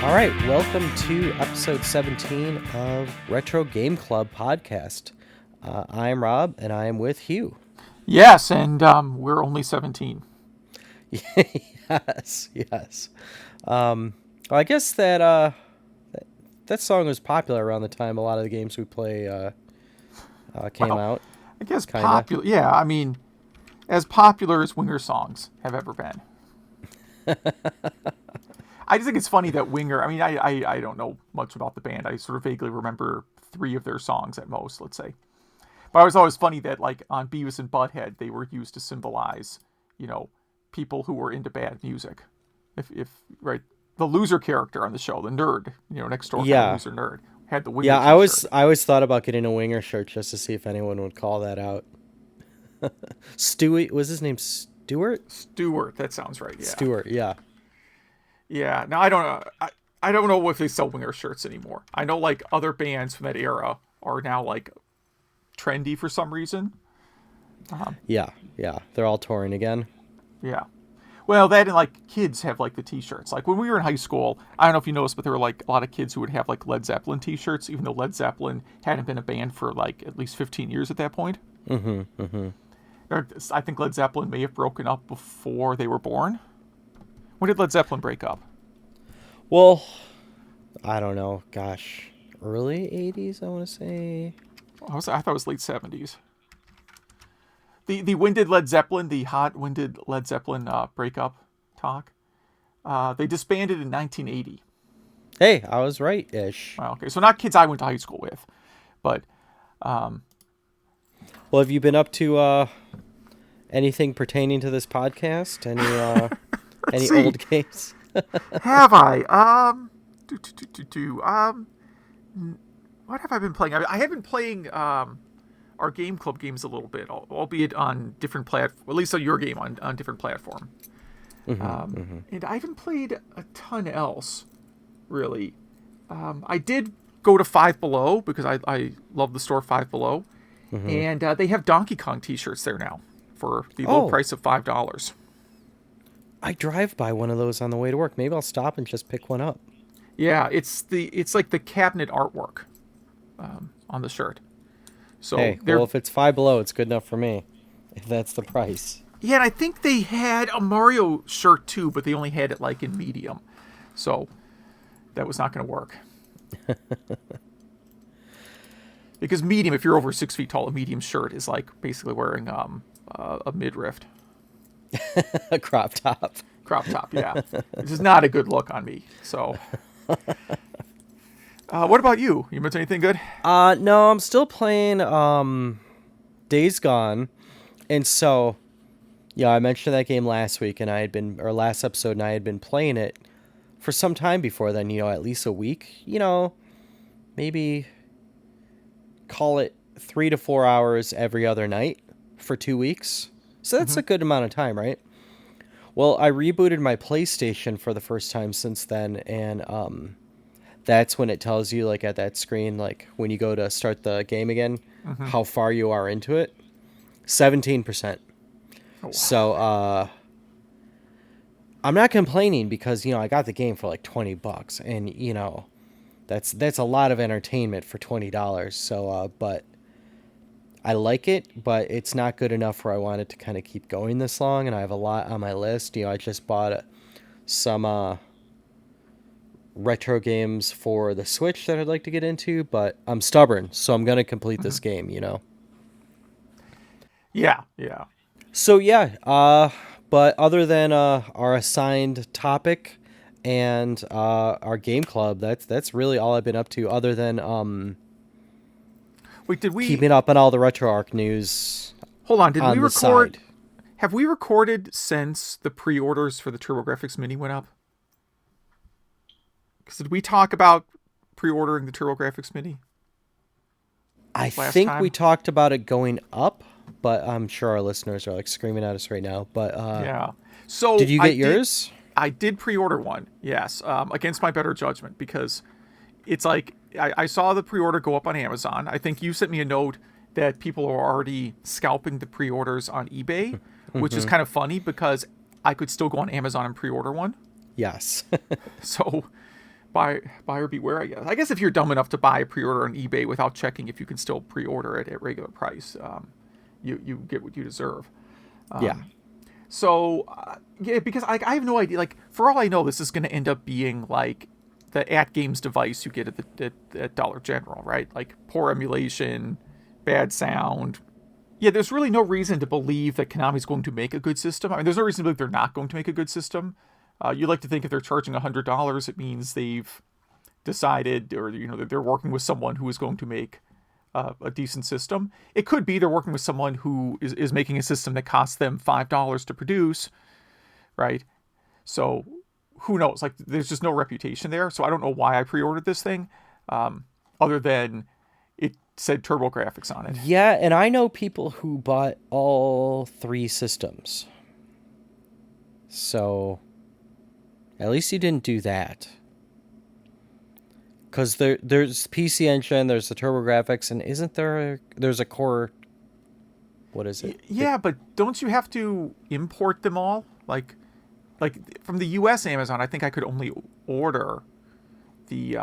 All right, welcome to episode 17 of Retro Game Club podcast. I'm Rob, and I am with Hugh. Yes, and we're only 17. Yes. Well, I guess that song was popular around the time a lot of the games we play came out. I guess kinda. popular. Yeah, I mean, as popular as Winger songs have ever been. I just think it's funny that Winger, I mean, I don't know much about the band. I sort of vaguely remember 3 of their songs at most, let's say. But it was always funny that, like, on Beavis and Butthead, they were used to symbolize, people who were into bad music. If right, the loser character on the show, the nerd, next door loser nerd, had the Winger Yeah, t-shirt. I always thought about getting a Winger shirt just to see if anyone would call that out. Stewie, was his name Stewart? Stewart, that sounds right, yeah. Stewart, yeah. Yeah, now I don't know. I don't know if they sell Winger shirts anymore. I know, like, other bands from that era are now, like, trendy for some reason. Yeah, they're all touring again. Yeah. Well, that and, like, kids have, like, the t-shirts. Like, when we were in high school, I don't know if you noticed, but there were, like, a lot of kids who would have, like, Led Zeppelin t-shirts, even though Led Zeppelin hadn't been a band for, like, at least 15 years at that point. I think Led Zeppelin may have broken up before they were born. When did Led Zeppelin break up? Well, I don't know. Gosh, early 80s, I want to say. I thought it was late 70s. The when did Led Zeppelin, when did Led Zeppelin breakup talk? They disbanded in 1980. Hey, I was right-ish. Okay, so not kids I went to high school with, but... Well, have you been up to anything pertaining to this podcast? Any old games? Have I? What have I been playing? I have been playing our Game Club games a little bit, albeit on different platforms. At least on your game on different platform. And I haven't played a ton else, really. I did go to Five Below because I love the store Five Below, and they have Donkey Kong T-shirts there now for the low price of $5. I drive by one of those on the way to work. Maybe I'll stop and just pick one up. Yeah, it's like the cabinet artwork on the shirt. So hey, well, if it's Five Below, it's good enough for me. If that's the price. Yeah, and I think they had a Mario shirt too, but they only had it like in medium, so that was not going to work. Because medium, if you're over 6 feet tall, a medium shirt is like basically wearing a midriff. A crop top. Crop top, yeah. This is not a good look on me. So, what about you? You been to anything good? No, I'm still playing Days Gone, and so, I mentioned that game last week, and last episode, and I had been playing it for some time before then. At least a week. Maybe call it 3 to 4 hours every other night for 2 weeks. So that's a good amount of time, right? Well, I rebooted my PlayStation for the first time since then, and that's when it tells you, like, at that screen, like, when you go to start the game again, how far you are into it. 17%. Oh, wow. So, I'm not complaining because, I got the game for, like, $20, and, that's a lot of entertainment for $20, so, but... I like it, but it's not good enough where I want it to kind of keep going this long, and I have a lot on my list. I just bought some retro games for the Switch that I'd like to get into, but I'm stubborn, so I'm going to complete this game, Yeah. So, but other than our assigned topic and our game club, that's really all I've been up to, other than... Wait, did we... keeping up on all the RetroArch news. Hold on, did we record... Side. Have we recorded since the pre-orders for the TurboGrafx Mini went up? Because did we talk about pre-ordering the TurboGrafx Mini? I think we talked about it going up, but I'm sure our listeners are, like, screaming at us right now. But yeah. So did you get yours? I did pre-order one, yes, against my better judgment, because it's like... I saw the pre-order go up on Amazon. I think you sent me a note that people are already scalping the pre-orders on eBay, which is kind of funny because I could still go on Amazon and pre-order one. Yes. So buyer beware, I guess. I guess if you're dumb enough to buy a pre-order on eBay without checking if you can still pre-order it at regular price, you get what you deserve. Yeah. So, yeah, because I have no idea. Like, for all I know, this is going to end up being like the at-games device you get at Dollar General, right? Like, poor emulation, bad sound. Yeah, there's really no reason to believe that Konami's going to make a good system. I mean, there's no reason to believe they're not going to make a good system. You like to think if they're charging $100, it means they've decided, or that they're working with someone who is going to make a decent system. It could be they're working with someone who is making a system that costs them $5 to produce, right? So who knows? Like, there's just no reputation there. So I don't know why I pre-ordered this thing, other than it said TurboGrafx on it. Yeah, and I know people who bought all 3 systems. So at least you didn't do that. Because there's PC Engine, there's the TurboGrafx, and isn't there's a core... What is it? Yeah, but don't you have to import them all? Like from the U.S. Amazon, I think I could only order the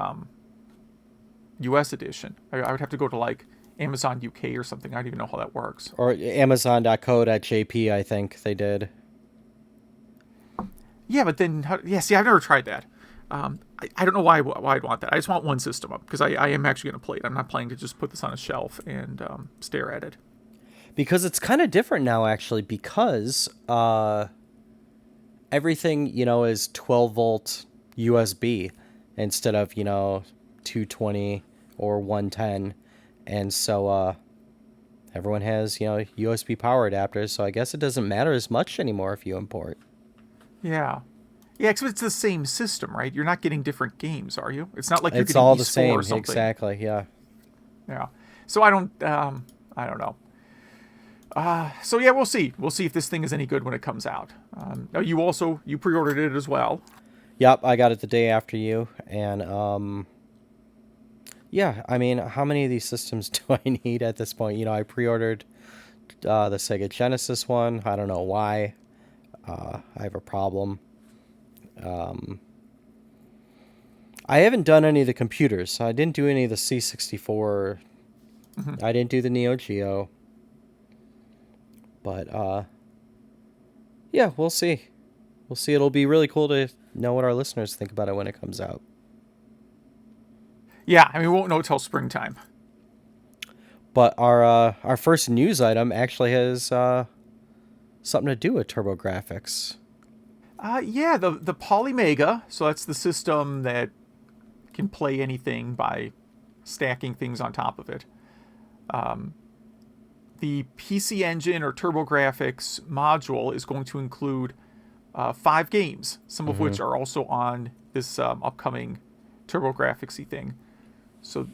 U.S. edition. I would have to go to like Amazon UK or something. I don't even know how that works. Or Amazon.co.jp, I think they did. Yeah, but then, see, I've never tried that. I don't know why I'd want that. I just want one system up because I am actually going to play it. I'm not planning to just put this on a shelf and stare at it. Because it's kind of different now, actually, because everything, is 12-volt USB instead of, 220 or 110. And so everyone has, USB power adapters. So I guess it doesn't matter as much anymore if you import. Yeah. Yeah, because it's the same system, right? You're not getting different games, are you? It's not like you're it's getting all the E4 same, or something. exactly, yeah. Yeah. So I don't know. So yeah, we'll see. We'll see if this thing is any good when it comes out. Now you pre-ordered it as well. Yep, I got it the day after you, and yeah, I mean, how many of these systems do I need at this point? I pre-ordered the Sega Genesis one. I don't know why. I have a problem. I haven't done any of the computers. I didn't do any of the C64. Mm-hmm. I didn't do the Neo Geo. But, yeah, we'll see. We'll see. It'll be really cool to know what our listeners think about it when it comes out. Yeah, I mean, we won't know till springtime. But our first news item actually has something to do with TurboGrafx. Yeah, the Polymega. So that's the system that can play anything by stacking things on top of it. The PC Engine or TurboGrafx module is going to include 5 games, some of which are also on this upcoming TurboGrafx-y thing. So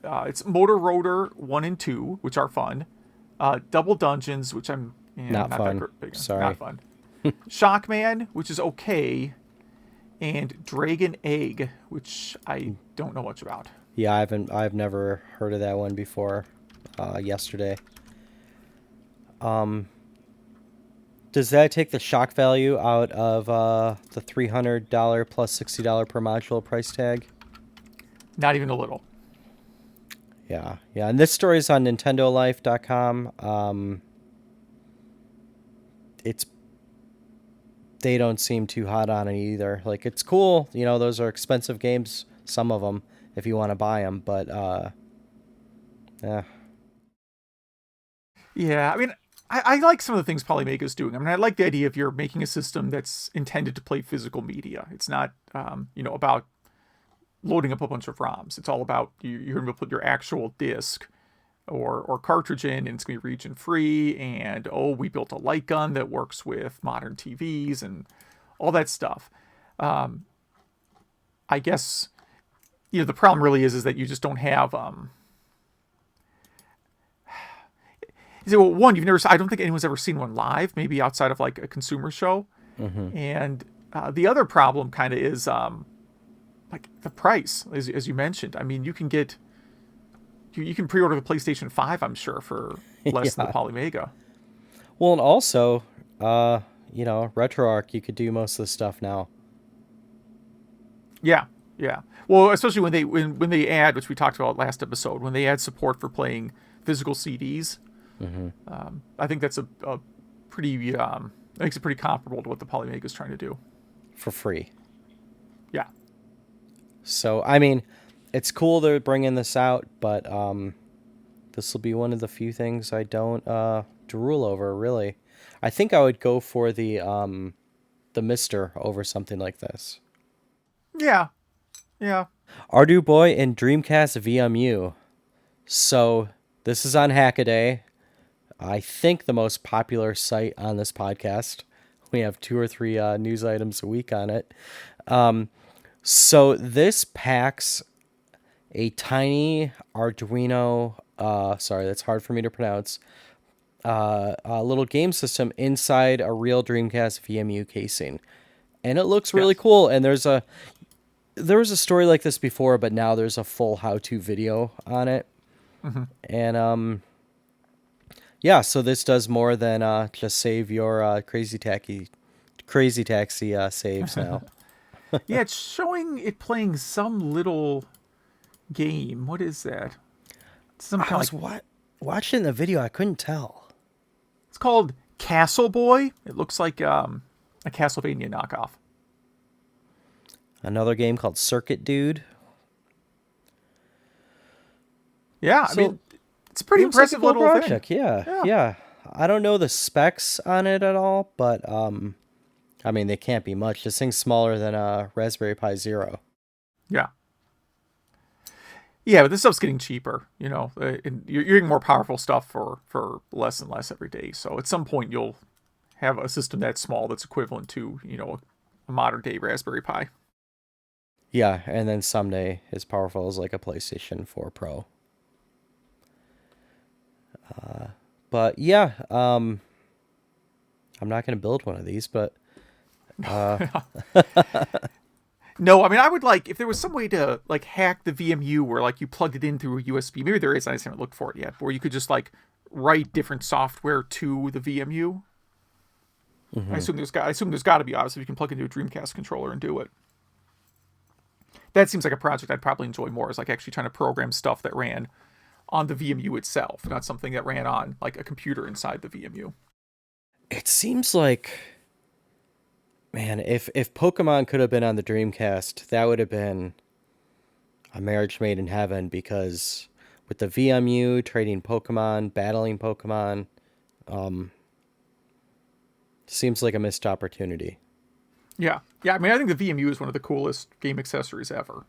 it's Motor Rotor 1 and 2, which are fun. Double Dungeons, which I'm not fun. that big on. Sorry. Not fun. Shockman, which is okay, and Dragon Egg, which I don't know much about. Yeah, I've never heard of that one before. Yesterday. Does that take the shock value out of the $300 plus $60 per module price tag? Not even a little. Yeah, and this story is on NintendoLife.com. They don't seem too hot on it either. Like, it's cool, those are expensive games, some of them, if you want to buy them, but yeah. Yeah, I mean, I like some of the things Polymega is doing. I mean, I like the idea of you're making a system that's intended to play physical media. It's not, about loading up a bunch of ROMs. It's all about you're going to put your actual disc or cartridge in, and it's going to be region free. And we built a light gun that works with modern TVs and all that stuff. I guess the problem really is that you just don't have. One, I don't think anyone's ever seen one live, maybe outside of like a consumer show. Mm-hmm. And the other problem kind of is like the price, as you mentioned. I mean, you can pre-order the PlayStation 5, I'm sure, for less than the Polymega. Well, and also, RetroArch, you could do most of the stuff now. Yeah. Yeah. Well, especially when they add, which we talked about last episode, when they add support for playing physical CDs. I think that's a pretty makes it pretty comparable to what the Polymega is trying to do. For free. Yeah. So, I mean, it's cool they're bringing this out, but this will be one of the few things I don't drool over, really. I think I would go for the Mister over something like this. Yeah. Yeah. Arduboy In Dreamcast VMU. So, this is on Hackaday. I think the most popular site on this podcast. We have 2 or 3 news items a week on it. So this packs a tiny Arduino, sorry, that's hard for me to pronounce, a little game system inside a real Dreamcast VMU casing. And it looks really cool. And there was a story like this before, but now there's a full how-to video on it. And yeah, so this does more than just save your Crazy Taxi saves now. Yeah, it's showing it playing some little game. What is that? Some I kind was of like, watching the video. I couldn't tell. it's called Castle Boy. It looks like a Castlevania knockoff. Another game called Circuit Dude. Yeah, I mean, it's a pretty impressive like a cool little project. thing. Yeah. I don't know the specs on it at all, but I mean, they can't be much. This thing's smaller than a Raspberry Pi Zero. Yeah. Yeah, but this stuff's getting cheaper, and you're getting more powerful stuff for less and less every day. So at some point you'll have a system that's small that's equivalent to, a modern day Raspberry Pi. Yeah, and then someday as powerful as like a PlayStation 4 Pro. But yeah, I'm not going to build one of these, but No, I mean, I would like, if there was some way to like hack the VMU where like you plugged it in through a USB, maybe there is, I just haven't looked for it yet, where you could just like write different software to the VMU. I assume there's got to be, obviously, you can plug into a Dreamcast controller and do it. That seems like a project I'd probably enjoy more, is like actually trying to program stuff that ran on the VMU itself, not something that ran on like a computer inside the VMU. it seems like, man, if Pokemon could have been on the Dreamcast, that would have been a marriage made in heaven, because with the VMU, trading Pokemon, battling Pokemon, seems like a missed opportunity. Yeah. I mean, I think the VMU is one of the coolest game accessories ever.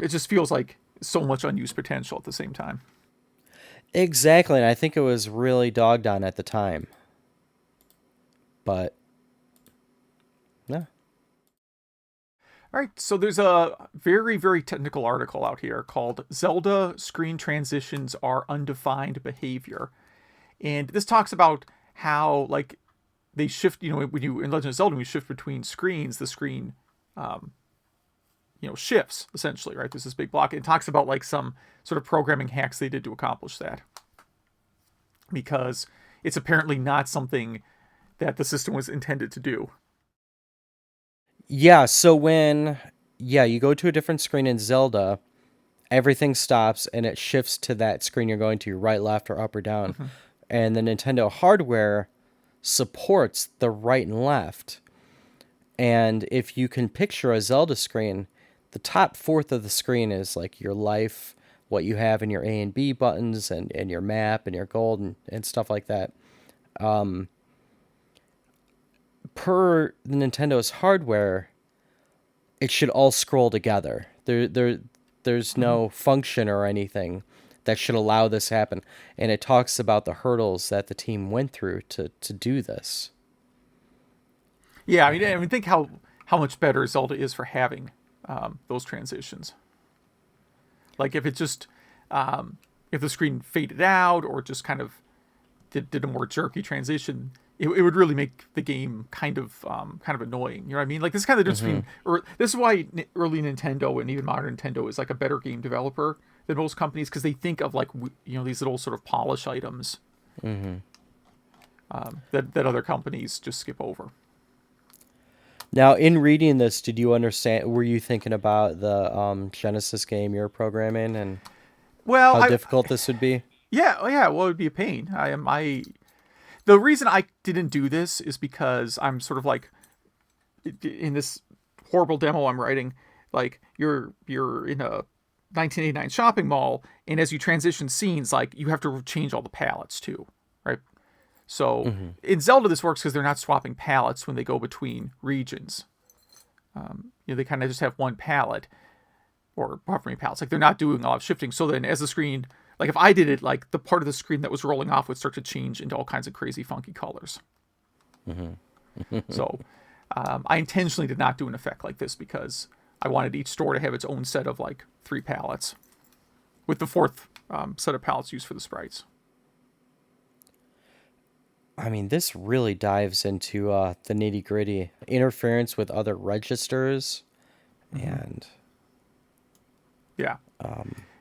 It just feels like so much unused potential at the same time. Exactly, and I think it was really dogged on at the time. But, yeah. All right, so there's a very, very technical article out here called Zelda Screen Transitions Are Undefined Behavior. And this talks about how, like, they shift, when you, in Legend of Zelda, when you shift between screens, the screen, shifts, essentially, right? There's this big block. It talks about, like, some sort of programming hacks they did to accomplish that. Because it's apparently not something that the system was intended to do. Yeah, so when you go to a different screen in Zelda, everything stops and it shifts to that screen you're going to, right, left, or up or down. And the Nintendo hardware supports the right and left. And if you can picture a Zelda screen, the top fourth of the screen is like your life, what you have in your A and B buttons, and your map and your gold and stuff like that. Per the Nintendo's hardware, it should all scroll together. There's no function or anything that should allow this to happen. And it talks about the hurdles that the team went through to do this. Yeah, I mean, think how much better Zelda is for having those transitions. Like if it just if the screen faded out or just kind of did a more jerky transition, it would really make the game kind of annoying. You know what I mean? Like this is kind of the difference between, or this is why early Nintendo and even modern Nintendo is like a better game developer than most companies, because they think of like these little sort of polish items that other companies just skip over. Now, in reading this, did you understand? Were you thinking about the Genesis game you're programming and Well, how difficult this would be? yeah, oh, yeah. Well, it would be a pain. The reason I didn't do this is because I'm sort of like in this horrible demo I'm writing. Like you're in a 1989 shopping mall, and as you transition scenes, like you have to change all the palettes too, right? So in Zelda, this works because they're not swapping palettes when they go between regions. They kind of just have one palette, or however many palettes. Like they're not doing a lot of shifting. So then, as the screen, like if I did it, like the part of the screen that was rolling off would start to change into all kinds of crazy, funky colors. So I intentionally did not do an effect like this because I wanted each store to have its own set of like 3 palettes, with the 4th set of palettes used for the sprites. I mean, this really dives into the nitty gritty interference with other registers, and Yeah.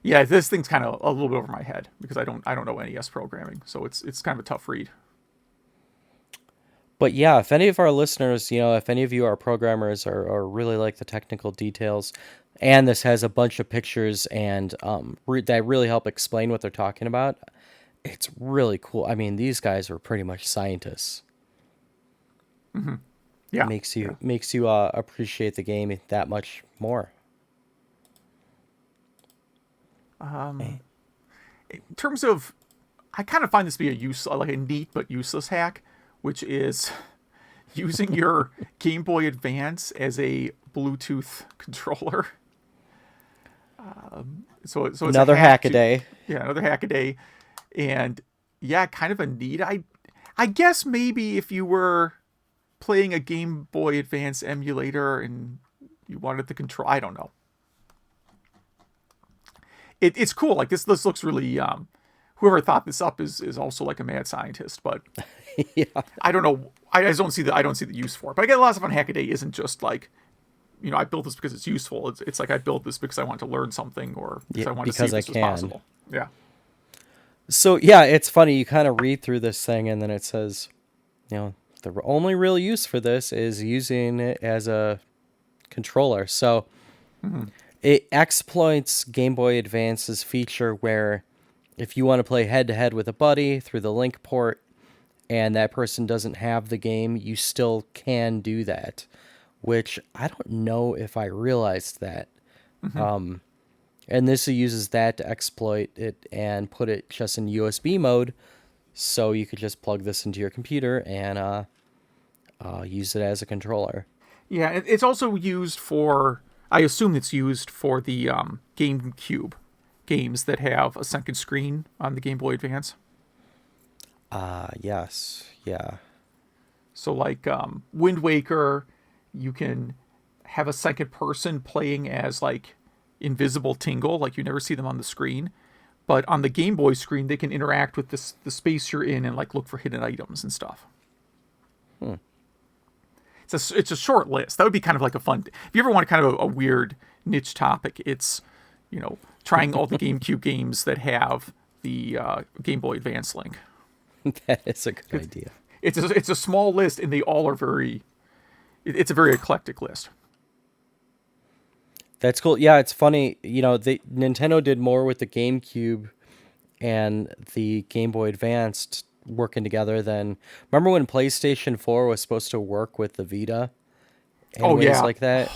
Yeah, this thing's kind of a little bit over my head because I don't know NES programming, so it's kind of a tough read. but yeah, if any of our listeners, if any of you are programmers or really like the technical details, and this has a bunch of pictures and that really help explain what they're talking about, it's really cool. I mean, these guys are pretty much scientists. Yeah. Makes you appreciate the game that much more. In terms of, I kind of find this to be a neat but useless hack, which is using your Game Boy Advance as a Bluetooth controller. So it's Another a hack a day. Yeah, another hack a day, and yeah, kind of a need. I guess maybe if you were playing a Game Boy Advance emulator and you wanted the control, I don't know. It's cool. Like this looks really. Whoever thought this up is also like a mad scientist, but Yeah. I don't know. I just don't see the use for it. But I get a lot of stuff on Hackaday isn't just like, I built this because it's useful. It's like I built this because I want to learn something or because I want to see if this was possible. Yeah. So yeah, it's funny. You kind of read through this thing, and then it says, the only real use for this is using it as a controller. So it exploits Game Boy Advance's feature where if you want to play head-to-head with a buddy through the link port and that person doesn't have the game, you still can do that, which I don't know if I realized that. And this uses that to exploit it and put it just in USB mode, so you could just plug this into your computer and use it as a controller. Yeah, it's also used for, I assume it's used for the GameCube games that have a second screen on the Game Boy Advance. Yes, yeah. So like Wind Waker, you can have a second person playing as like invisible Tingle, like you never see them on the screen. But on the Game Boy screen, they can interact with the space you're in and like look for hidden items and stuff. It's a short list. That would be kind of like a fun. If you ever want kind of a weird niche topic, it's trying all the GameCube games that have the Game Boy Advance link. That is a good idea. It's a small list, and they all are very. It's a very eclectic list. That's cool. Yeah, it's funny. Nintendo did more with the GameCube and the Game Boy Advance working together than. Remember when PlayStation 4 was supposed to work with the Vita? And ways like that.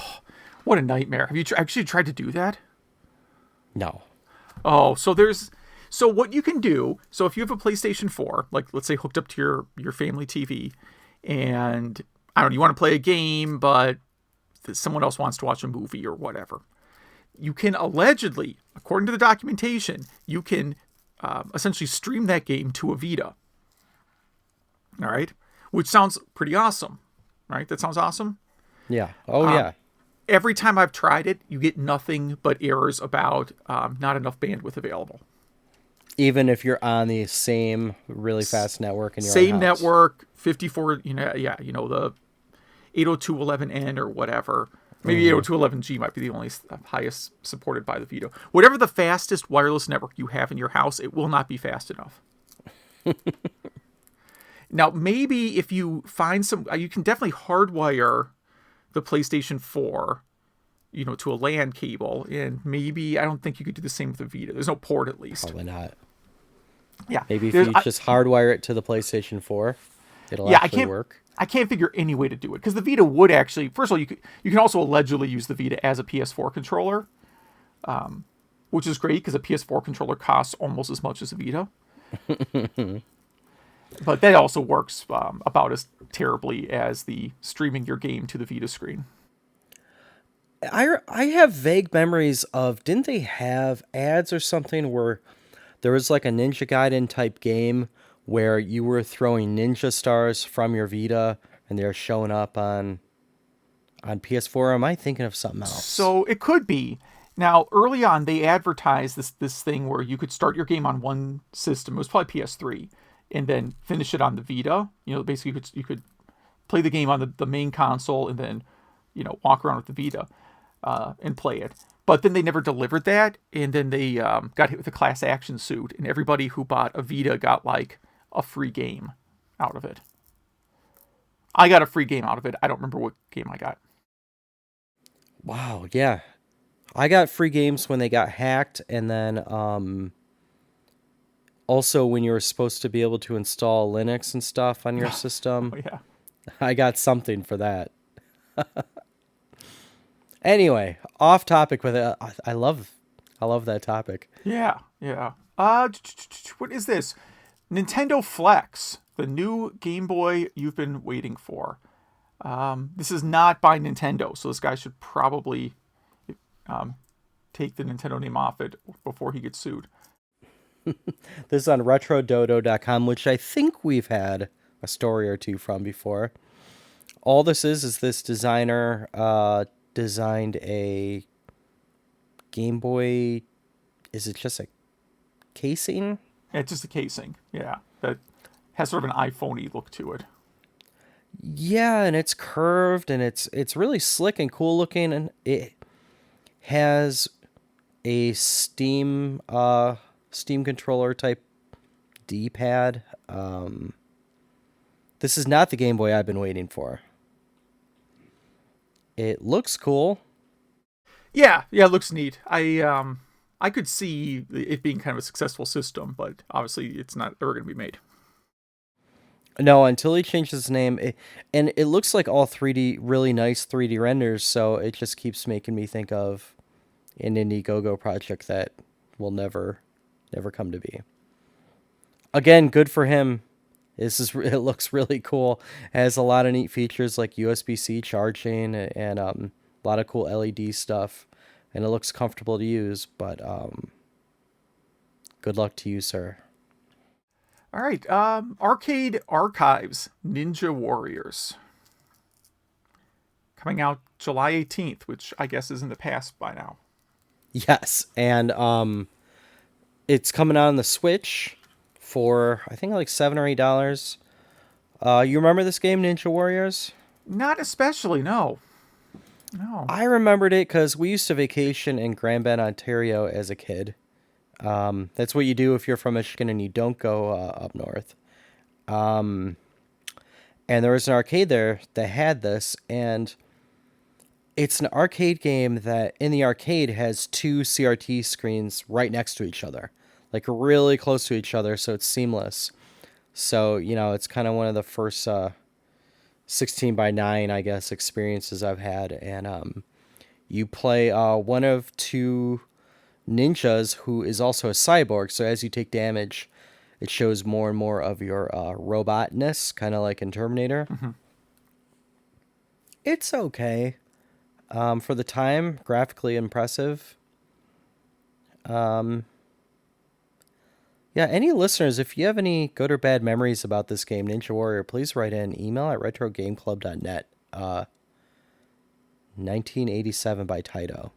What a nightmare! Have you actually tried to do that? No. Oh, so what you can do. So if you have a PlayStation 4, like let's say hooked up to your family TV, and I don't know, you want to play a game, but someone else wants to watch a movie or whatever, you can allegedly, according to the documentation, you can essentially stream that game to a Vita. All right, which sounds pretty awesome, right? That sounds awesome. Yeah. Oh, yeah. Every time I've tried it, you get nothing but errors about not enough bandwidth available. Even if you're on the same really fast network in your same own house. network, 54, the 802.11n or whatever. Maybe 802.11g might be the only highest supported by the Vita. Whatever the fastest wireless network you have in your house, it will not be fast enough. Now, maybe if you find you can definitely hardwire the PlayStation 4, to a LAN cable, and maybe I don't think you could do the same with the Vita. There's no port, at least. Probably not. Yeah, Maybe if you just hardwire it to the PlayStation 4, it'll actually work. I can't figure any way to do it because the Vita would actually. First of all, you can also allegedly use the Vita as a PS4 controller, which is great because a PS4 controller costs almost as much as a Vita. But that also works about as terribly as the streaming your game to the Vita screen. I have vague memories of, didn't they have ads or something where there was like a Ninja Gaiden type game where you were throwing ninja stars from your Vita and they're showing up on PS4? Am I thinking of something else? So it could be. Now, early on, they advertised this thing where you could start your game on one system. It was probably PS3, and then finish it on the Vita. Basically, you could play the game on the main console and then, walk around with the Vita and play it. But then they never delivered that, and then they got hit with a class action suit, and everybody who bought a Vita got like a free game out of it. I got a free game out of it. I don't remember what game I got. Wow, yeah. I got free games when they got hacked, and then also when you were supposed to be able to install Linux and stuff on your system. Oh, yeah. I got something for that. Anyway, off topic with it. I love that topic. Yeah. What is this? Nintendo Flex, the new Game Boy you've been waiting for. This is not by Nintendo, so this guy should probably take the Nintendo name off it before he gets sued. This is on retrododo.com, which I think we've had a story or two from before. All this is this designer designed a Game Boy. Is it just a casing? Yeah, it's just a casing. Yeah, that has sort of an iPhone-y look to it. Yeah, and it's curved, and it's really slick and cool looking, and it has a Steam controller type D-pad. This is not the Game Boy I've been waiting for. It looks cool. Yeah, it looks neat. I could see it being kind of a successful system, but obviously it's not ever going to be made. No, until he changes his name. And it looks like all 3D, really nice 3D renders, so it just keeps making me think of an Indiegogo project that will never come to be. Again, good for him. It looks really cool. It has a lot of neat features like USB-C charging and a lot of cool LED stuff. And it looks comfortable to use, but good luck to you, sir. All right, Arcade Archives Ninja Warriors. Coming out July 18th, which I guess is in the past by now. Yes, and it's coming out on the Switch for, I think, like $7 or $8. You remember this game, Ninja Warriors? Not especially, no. I remembered it because we used to vacation in Grand Bend, Ontario as a kid. That's what you do if you're from Michigan and you don't go up north. And there was an arcade there that had this, and it's an arcade game that in the arcade has two CRT screens right next to each other, like really close to each other, so it's seamless. So, it's kind of one of the first 16:9, I guess, experiences I've had. And you play one of two ninjas who is also a cyborg, so as you take damage, it shows more and more of your robotness, kind of like in Terminator. Mm-hmm. It's okay. For the time, graphically impressive. Yeah, any listeners, if you have any good or bad memories about this game, Ninja Warrior, please write in. Email at retrogameclub.net. 1987 by Taito.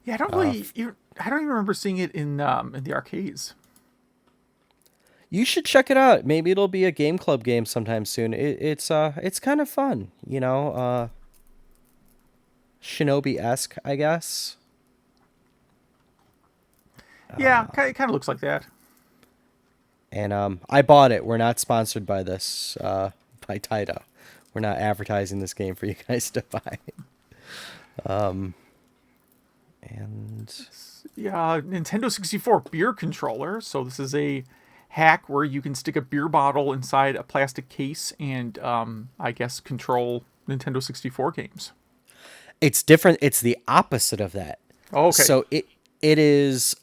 Yeah, I don't even remember seeing it in the arcades. You should check it out. Maybe it'll be a Game Club game sometime soon. It's kind of fun, Shinobi-esque, I guess. Yeah, it kind of looks like that. And I bought it. We're not sponsored by this by Taito. We're not advertising this game for you guys to buy. And Yeah, Nintendo 64 Beer Controller. So this is a hack where you can stick a beer bottle inside a plastic case and, I guess, control Nintendo 64 games. it's different. It's the opposite of that. Oh, okay. So it is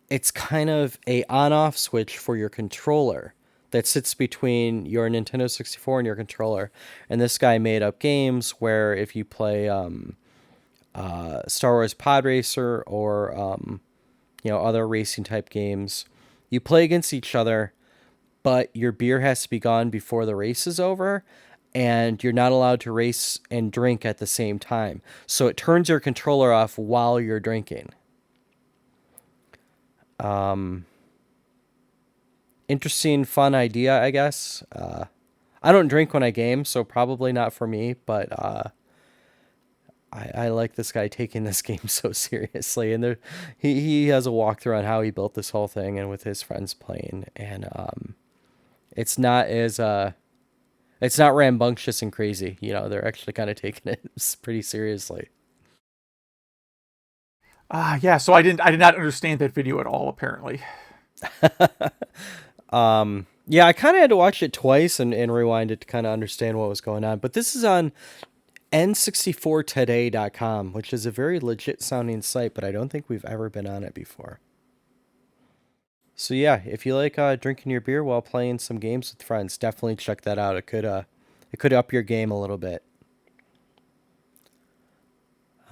it's kind of a on-off switch for your controller that sits between your Nintendo 64 and your controller. And this guy made up games where if you play Star Wars Pod Racer or other racing type games, you play against each other, but your beer has to be gone before the race is over, and you're not allowed to race and drink at the same time. So it turns your controller off while you're drinking. Interesting, fun idea, I guess. I don't drink when I game, so probably not for me, but I like this guy taking this game so seriously. And he has a walkthrough on how he built this whole thing and with his friends playing. And it's not rambunctious and crazy. They're actually kind of taking it pretty seriously. Yeah, so I did not understand that video at all, apparently. Yeah, I kind of had to watch it twice and rewind it to kind of understand what was going on. But this is on N64today.com, which is a very legit sounding site, but I don't think we've ever been on it before. So yeah, if you like drinking your beer while playing some games with friends, definitely check that out. It could up your game a little bit.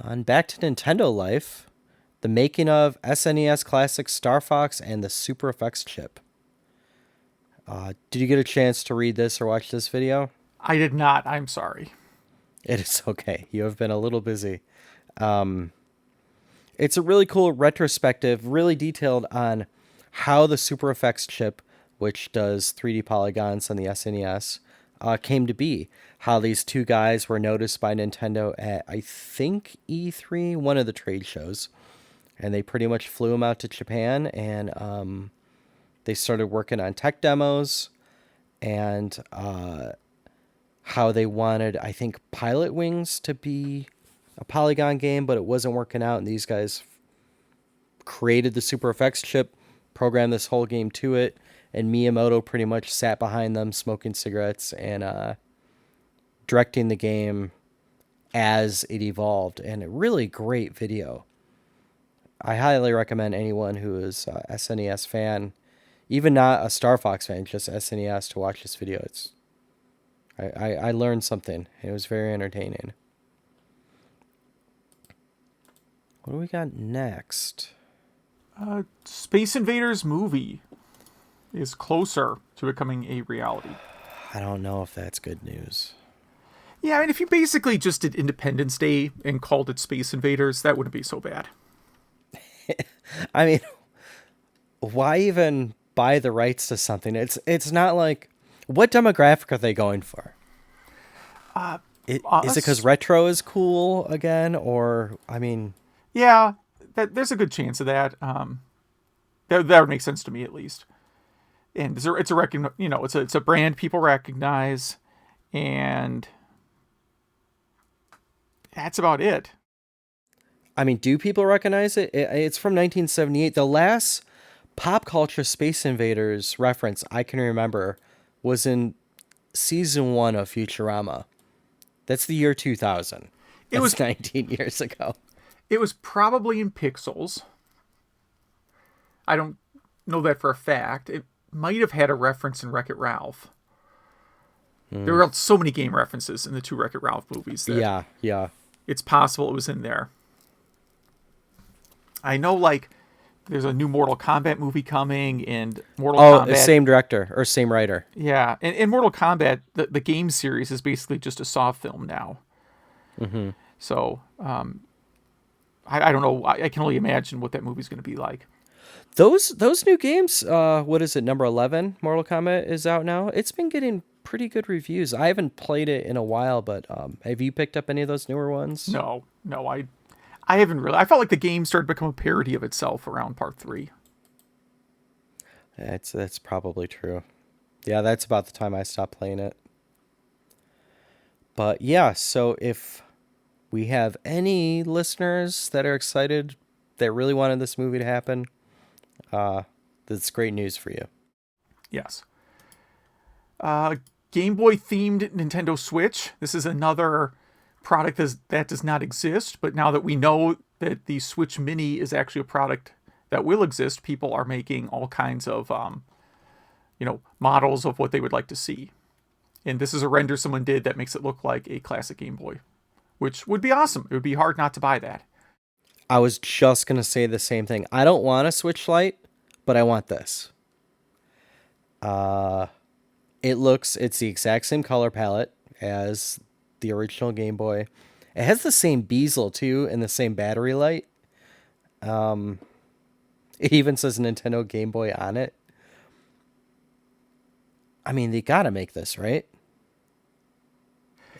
On back to Nintendo life, the making of SNES Classic Star Fox and the Super Effects chip. Did you get a chance to read this or watch this video? I did not. I'm sorry. It is okay. You have been a little busy. It's a really cool retrospective, really detailed on how the Super Effects chip, which does 3D polygons on the SNES, came to be. How these two guys were noticed by Nintendo at, I think, E3, one of the trade shows. And they pretty much flew them out to Japan, and they started working on tech demos and how they wanted, I think, Pilot Wings to be a polygon game, but it wasn't working out. And these guys created the Super Effects chip, programmed this whole game to it, and Miyamoto pretty much sat behind them smoking cigarettes and directing the game as it evolved. And a really great video. I highly recommend anyone who is a SNES fan, even not a Star Fox fan, just SNES, to watch this video. I learned something. It was very entertaining. What do we got next? Space Invaders movie is closer to becoming a reality. I don't know if that's good news. Yeah, I mean, if you basically just did Independence Day and called it Space Invaders, that wouldn't be so bad. I mean, why even buy the rights to something? It's not like, what demographic are they going for? Is it because retro is cool again, or I mean? Yeah, there's a good chance of that. That would make sense to me at least. And it's a brand people recognize, and that's about it. I mean, do people recognize it? It's from 1978. The last pop culture Space Invaders reference I can remember was in season 1 of Futurama. That's the year 2000. It was 19 years ago. It was probably in Pixels. I don't know that for a fact. It might have had a reference in Wreck-It Ralph. There were so many game references in the two Wreck-It Ralph movies. That yeah. It's possible it was in there. I know, like, there's a new Mortal Kombat movie coming, and Mortal Kombat... same director, or same writer. Yeah, and Mortal Kombat, the game series, is basically just a Saw film now. Mm-hmm. So, I don't know. I can only imagine what that movie's going to be like. Those new games, what is it, number 11, Mortal Kombat is out now? It's been getting pretty good reviews. I haven't played it in a while, but have you picked up any of those newer ones? No, I haven't really. I felt like the game started to become a parody of itself around part 3. That's probably true. Yeah, that's about the time I stopped playing it. But yeah, so if we have any listeners that are excited, that really wanted this movie to happen, that's great news for you. Yes. Game Boy themed Nintendo Switch. This is another product that does not exist, but now that we know that the Switch Mini is actually a product that will exist, people are making all kinds of models of what they would like to see. And this is a render someone did that makes it look like a classic Game Boy, which would be awesome. It would be hard not to buy that. I was just going to say the same thing. I don't want a Switch Lite, but I want this. It's the exact same color palette as the original Game Boy. It has the same bezel too and the same battery light. It even says Nintendo Game Boy on it. I mean, they gotta make this, right?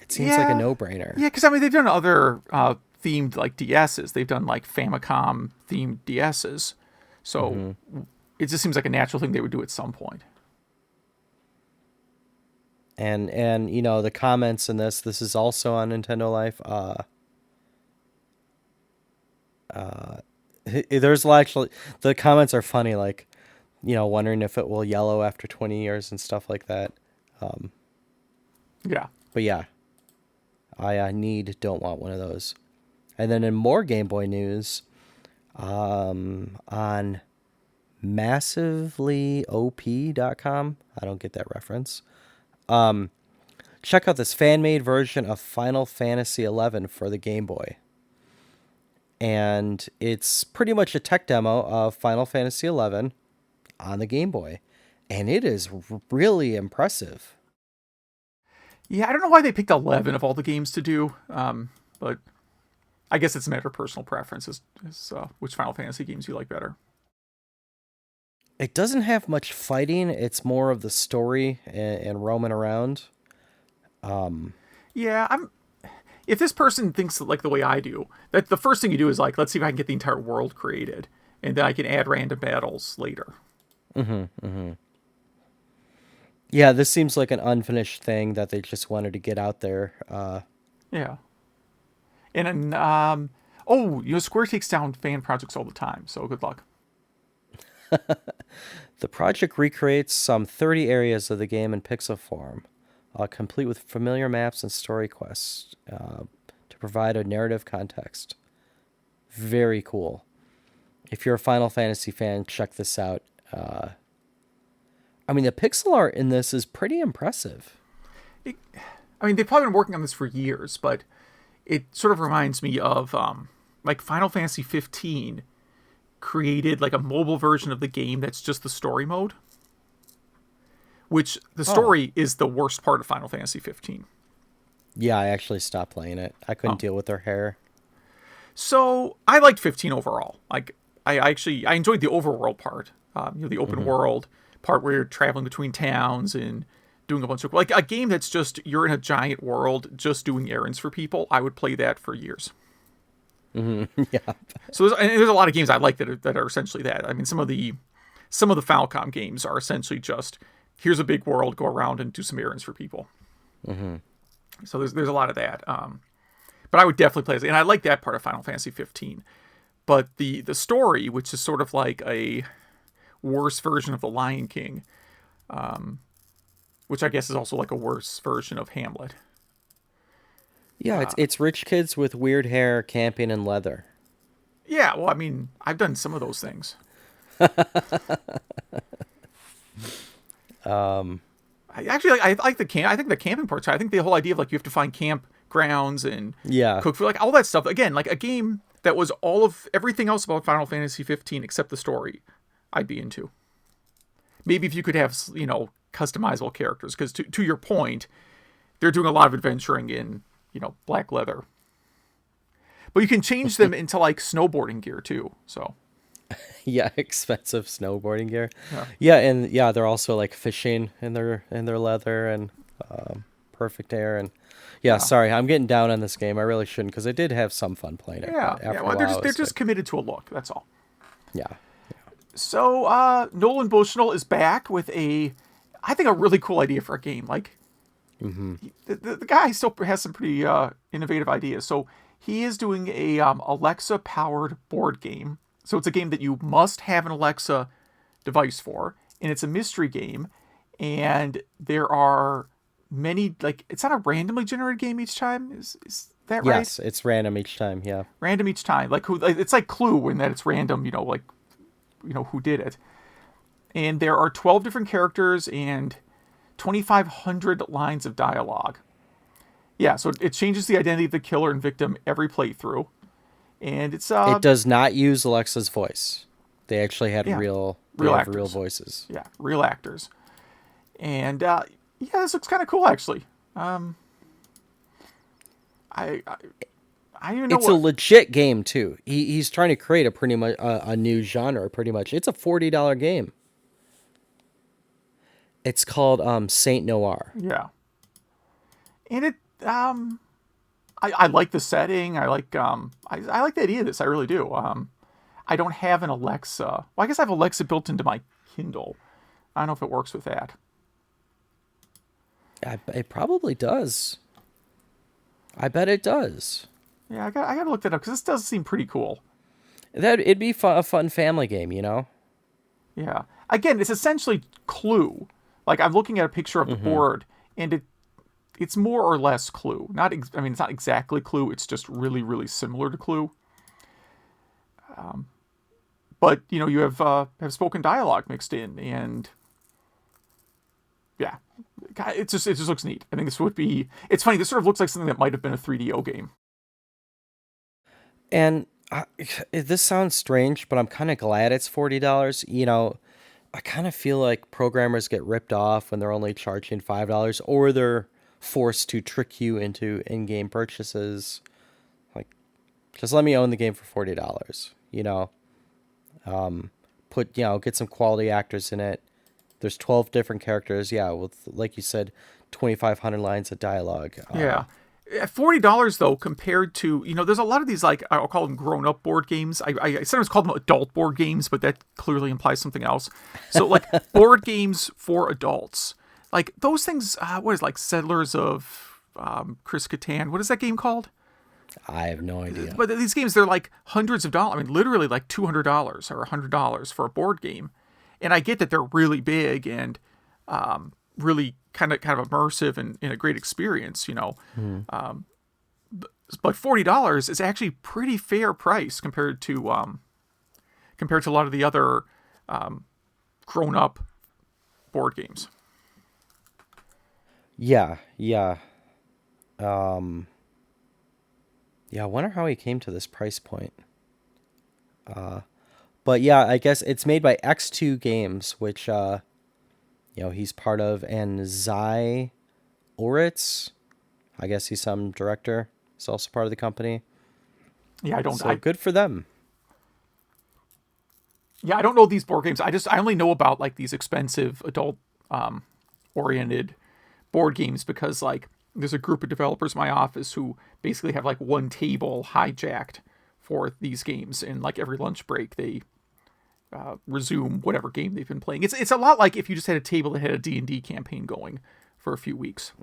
It seems like a no-brainer. Yeah, because they've done other themed like DSs. They've done like Famicom themed DSs. So it just seems like a natural thing they would do at some point. And the comments in this is also on Nintendo Life. There's actually, the comments are funny, like, wondering if it will yellow after 20 years and stuff like that. Yeah. But yeah, I don't want one of those. And then in more Game Boy news, on massivelyoP.com, I don't get that reference. Check out this fan-made version of Final Fantasy XI for the Game Boy. And it's pretty much a tech demo of Final Fantasy XI on the Game Boy. And it is really impressive. Yeah, I don't know why they picked 11 of all the games to do, but I guess it's a matter of personal preference as which Final Fantasy games you like better. It doesn't have much fighting. It's more of the story and roaming around. Yeah, if this person thinks like the way I do, that the first thing you do is like, let's see if I can get the entire world created, and then I can add random battles later. Yeah, this seems like an unfinished thing that they just wanted to get out there. Yeah. And Square takes down fan projects all the time, so good luck. The project recreates some 30 areas of the game in pixel form, complete with familiar maps and story quests to provide a narrative context. Very cool. If you're a Final Fantasy fan, check this out. The pixel art in this is pretty impressive. They've probably been working on this for years, but it sort of reminds me of like Final Fantasy 15 created like a mobile version of the game that's just the story mode, which the story is the worst part of Final Fantasy 15. Yeah, I actually stopped playing it. I couldn't deal with their hair. So I liked 15 overall. Like I enjoyed the overworld part, the open world part where you're traveling between towns and doing a bunch of, like, a game that's just you're in a giant world just doing errands for people. I would play that for years. Yeah. So there's a lot of games I like that are essentially that. Some of the Falcom games are essentially just here's a big world, go around and do some errands for people. So there's a lot of that. But I would definitely play this, and I like that part of Final Fantasy 15. But the story, which is sort of like a worse version of The Lion King, which I guess is also like a worse version of Hamlet. Yeah, it's rich kids with weird hair camping in leather. Yeah, well, I've done some of those things. I like the camp. I think the camping part. I think the whole idea of like you have to find campgrounds and cook food, like all that stuff. Again, like a game that was all of everything else about Final Fantasy 15 except the story, I'd be into. Maybe if you could have customizable characters, because to your point, they're doing a lot of adventuring in black leather. But you can change them into like snowboarding gear too. So yeah, expensive snowboarding gear. And they're also like fishing in their leather and perfect air and sorry, I'm getting down on this game. I really shouldn't, because I did have some fun playing it. They're just committed to a look. That's all. Yeah. So Nolan Bushnell is back with I think a really cool idea for a game. Like, The guy still has some pretty innovative ideas. So he is doing a Alexa-powered board game. So it's a game that you must have an Alexa device for, and it's a mystery game. And there are many, like, it's not a randomly generated game each time. Is that right? Yes, it's random each time. Yeah. Random each time. It's like Clue in that it's random. Who did it. And there are 12 different characters and 2,500 lines of dialogue. Yeah, so it changes the identity of the killer and victim every playthrough. And it's it does not use Alexa's voice. They actually had real voices. Yeah, real actors. And this looks kind of cool actually. I don't even know. It's a legit game too. He's trying to create a pretty much a new genre. Pretty much, it's a $40 game. It's called Saint Noir. Yeah, and it I like the setting. I like I like the idea of this. I really do. I don't have an Alexa. Well, I guess I have Alexa built into my Kindle. I don't know if it works with that. It probably does. I bet it does. Yeah, I got to look that up because this does seem pretty cool. It'd be a fun family game, you know? Yeah. Again, it's essentially Clue. Like, I'm looking at a picture of the board, and it's more or less Clue. It's not exactly Clue. It's just really, really similar to Clue. But you have spoken dialogue mixed in, and yeah, it just looks neat. I think this would be. It's funny. This sort of looks like something that might have been a 3DO game. And this sounds strange, but I'm kind of glad it's $40. I kind of feel like programmers get ripped off when they're only charging $5, or they're forced to trick you into in-game purchases. Like, just let me own the game for $40. Get some quality actors in it. There's 12 different characters. Yeah, with, like you said, 2,500 lines of dialogue. Yeah. At $40 though, compared to, there's a lot of these, like, I'll call them grown-up board games. I sometimes call them adult board games, but that clearly implies something else. So, like, board games for adults. Like, those things, like Settlers of Chris Catan. What is that game called? I have no idea. But these games, they're like hundreds of dollars. I mean, literally like $200 or $100 for a board game. And I get that they're really big and really kind of immersive and a great experience, but $40 is actually pretty fair price compared to a lot of the other grown up board games. Yeah. I wonder how he came to this price point. But yeah, I guess it's made by X2 Games, which he's part of, and Zai Oritz. I guess he's some director. He's also part of the company. Yeah, good for them. Yeah, I don't know these board games. I only know about like these expensive adult oriented board games because like there's a group of developers in my office who basically have like one table hijacked for these games, and like every lunch break they resume whatever game they've been playing. It's a lot like if you just had a table that had a D&D campaign going for a few weeks.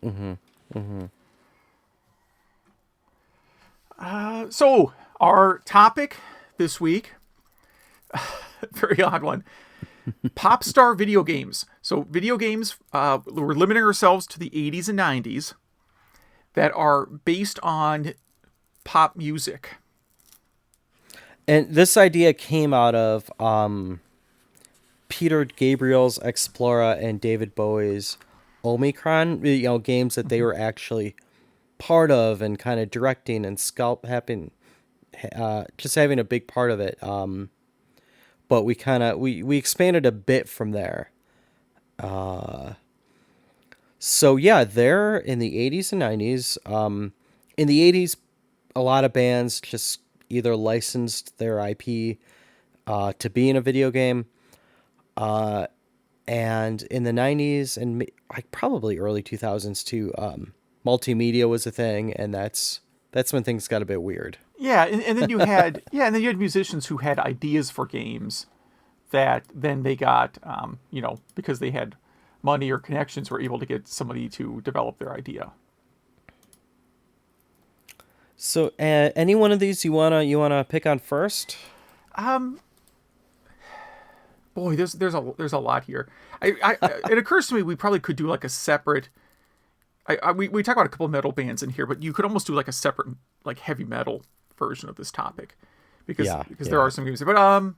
So our topic this week, very odd one, Popstar video games. So video games, we're limiting ourselves to the 80s and 90s that are based on pop music. And this idea came out of Peter Gabriel's Explora and David Bowie's Omikron, games that they were actually part of and kind of directing and just having a big part of it. But we expanded a bit from there. So yeah, they're in the 80s and 90s. In the 80s, a lot of bands just either licensed their IP to be in a video game. And in the 90s and like probably early 2000s too, multimedia was a thing, and that's when things got a bit weird. Yeah, and then you had musicians who had ideas for games that then they got because they had money or connections were able to get somebody to develop their idea. So, any one of these you wanna pick on first? Boy, there's a lot here. It occurs to me we probably could do like a separate. We talk about a couple of metal bands in here, but you could almost do like a separate like heavy metal version of this topic, because there are some games. But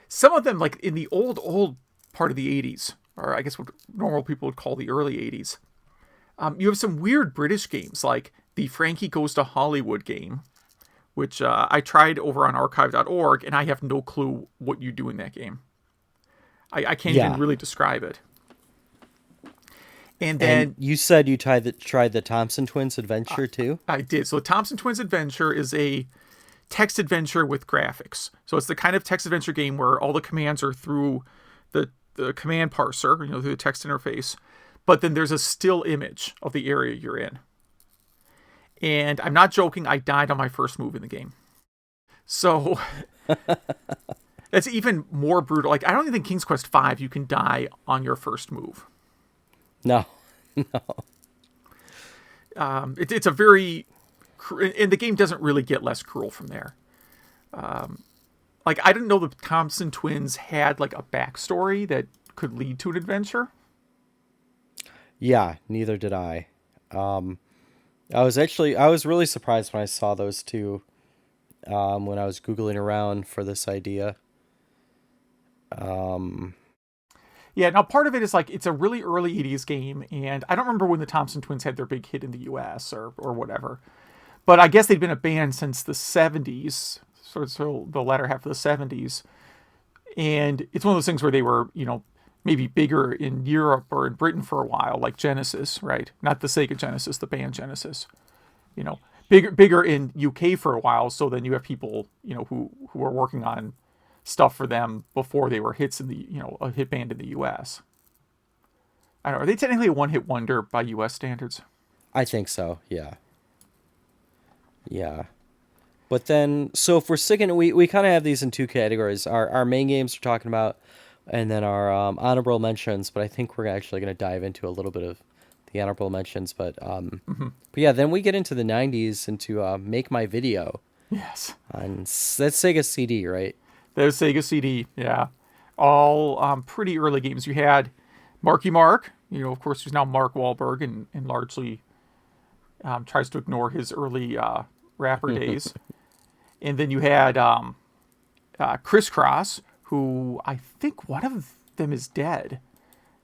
some of them, like in the old part of the 80s, or I guess what normal people would call the early 80s, you have some weird British games like the Frankie Goes to Hollywood game, which I tried over on archive.org, and I have no clue what you do in that game. I can't even really describe it. And then you said you tried the Thompson Twins Adventure too? I did. So Thompson Twins Adventure is a text adventure with graphics. So it's the kind of text adventure game where all the commands are through the command parser, through the text interface. But then there's a still image of the area you're in. And I'm not joking, I died on my first move in the game. So that's even more brutal. Like, I don't even think King's Quest V you can die on your first move. No. It's a very... And the game doesn't really get less cruel from there. Like, I didn't know the Thompson twins had, like, a backstory that could lead to an adventure. Yeah, neither did I. I was really surprised when I saw those two when I was Googling around for this idea. Yeah, now part of it is like it's a really early 80s game, and I don't remember when the Thompson twins had their big hit in the US or whatever. But I guess they'd been a band since the 70s, so the latter half of the 70s. And it's one of those things where they were, maybe bigger in Europe or in Britain for a while, like Genesis, right? Not the Sega Genesis, the band Genesis. Bigger in UK for a while, so then you have people, who are working on stuff for them before they were hits in the, a hit band in the US. I don't know, are they technically a one-hit wonder by US standards? I think so, yeah. Yeah. But then, so if we're sticking, we kind of have these in two categories. Our main games we're talking about, and then our honorable mentions, but I think we're actually going to dive into a little bit of the honorable mentions. But yeah, then we get into the 90s, into Make My Video. Yes. And that's Sega CD, right? There's Sega CD, yeah. All pretty early games. You had Marky Mark, of course, who's now Mark Wahlberg, and largely tries to ignore his early rapper days. And then you had Crisscross, who I think one of them is dead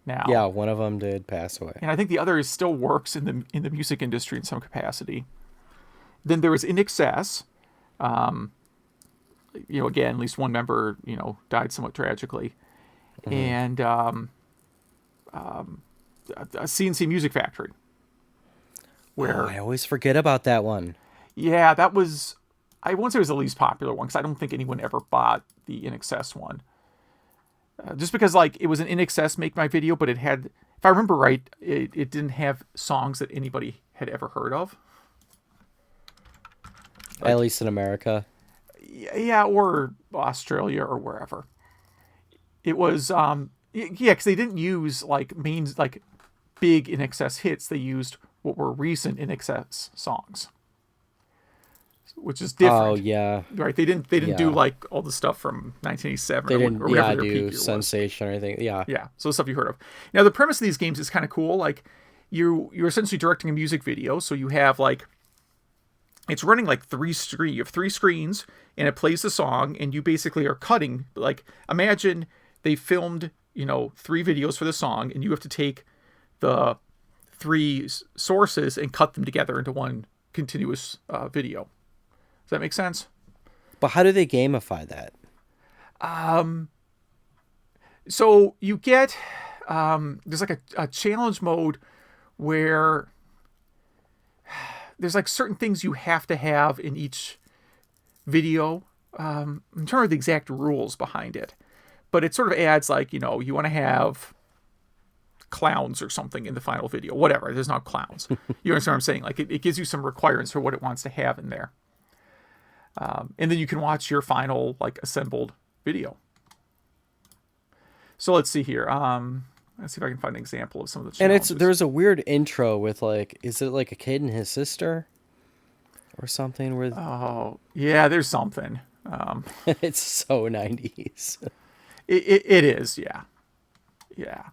now. Yeah, one of them did pass away. And I think the other still works in the music industry in some capacity. Then there was In Excess. Again, at least one member, died somewhat tragically. Mm-hmm. And a CNC Music Factory. Where I always forget about that one. Yeah, that was... I won't say it was the least popular one, because I don't think anyone ever bought the In Excess one. Just because, like, it was an In Excess Make My Video, but it had... If I remember right, it didn't have songs that anybody had ever heard of. Like, at least in America. Yeah, or Australia or wherever. It was, because they didn't use, big In Excess hits. They used what were recent In Excess songs, which is different. Oh yeah, right. They didn't do like all the stuff from 1987. They didn't or whatever their do peak Sensation was. or anything. Yeah. So the stuff you heard of. Now the premise of these games is kind of cool. Like you're essentially directing a music video, so you have it's running like three screens, and it plays the song, and you basically are cutting. Like imagine they filmed 3 videos for the song, and you have to take the 3 sources and cut them together into one continuous video. Does that make sense? But how do they gamify that? So you get there's like a challenge mode where there's like certain things you have to have in each video. I'm trying to remember the exact rules behind it, but it sort of adds you want to have clowns or something in the final video. Whatever, there's not clowns. You understand what I'm saying? Like it gives you some requirements for what it wants to have in there. And then you can watch your final assembled video. So let's see here. Let's see if I can find an example of some of the And challenges. there's a weird intro with like, is it like a kid and his sister or something? Where Oh, yeah, there's something. it's so 90s. It is, yeah. Yeah.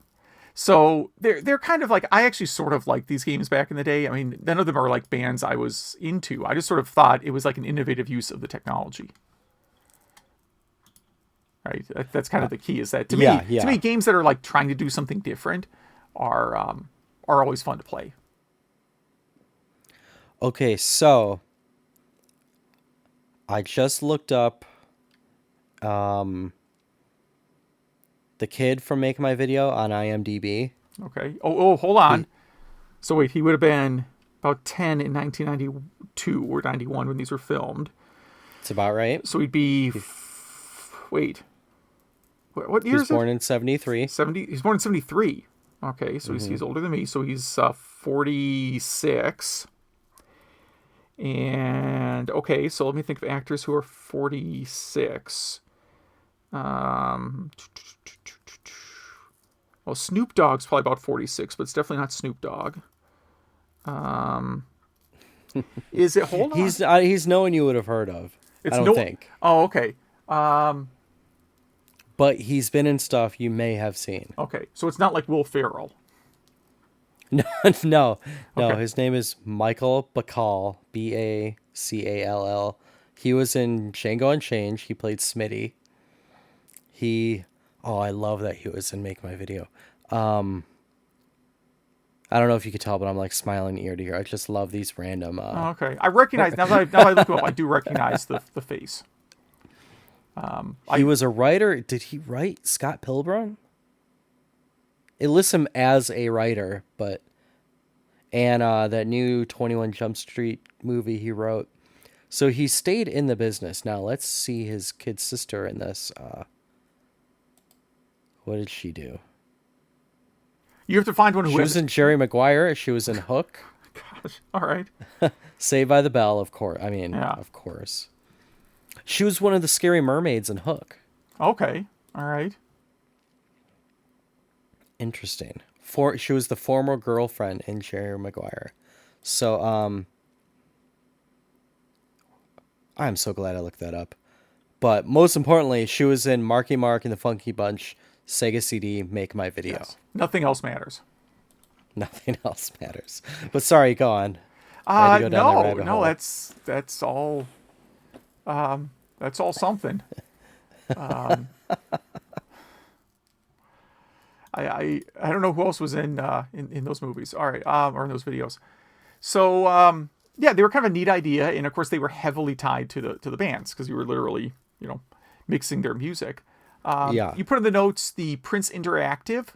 So they're kind of like, I actually sort of liked these games back in the day. I mean, none of them are like bands I was into. I just sort of thought it was like an innovative use of the technology. Right? That's kind of the key, is that to me, games that are like trying to do something different are always fun to play. Okay, so I just looked up the kid from Make My Video on IMDb. Okay. Oh, hold on. So wait, he would have been about 10 in 1992 or 91 when these were filmed. It's about right. So he'd be... wait. What year is it? He was born in 73. 70. He's born in 73. Okay, so he's older than me. So he's 46. And, okay, so let me think of actors who are 46. Well, Snoop Dogg's probably about 46, but it's definitely not Snoop Dogg. Is it? Hold on. He's no one you would have heard of. I don't think. Oh, okay. But he's been in stuff you may have seen. Okay, so it's not like Will Ferrell. No. Okay. His name is Michael Bacall, Bacall. He was in Django Unchained. He played Smitty. I love that he was in Make My Video. I don't know if you could tell, but I'm like smiling ear to ear. I just love these random. Okay, I recognize now that I look him up. I do recognize the face. He was a writer. Did he write Scott Pilgrim? It lists him as a writer, and that new 21 Jump Street movie he wrote. So he stayed in the business. Now let's see his kid sister in this. What did she do? You have to find one who She was in Jerry Maguire. She was in Hook. Gosh, all right. Saved by the Bell, of course. Yeah. Of course. She was one of the scary mermaids in Hook. Okay, all right. Interesting. She was the former girlfriend in Jerry Maguire. So, I'm so glad I looked that up. But most importantly, she was in Marky Mark and the Funky Bunch, Sega CD, Make My Video. Yes. Nothing else matters. Nothing else matters. But sorry, go on. I had to go down that rabbit hole. That's all. That's all something. I don't know who else was in those movies. All right, or in those videos. So yeah, they were kind of a neat idea, and of course they were heavily tied to the bands because you were literally mixing their music. Yeah. You put in the notes the Prince Interactive,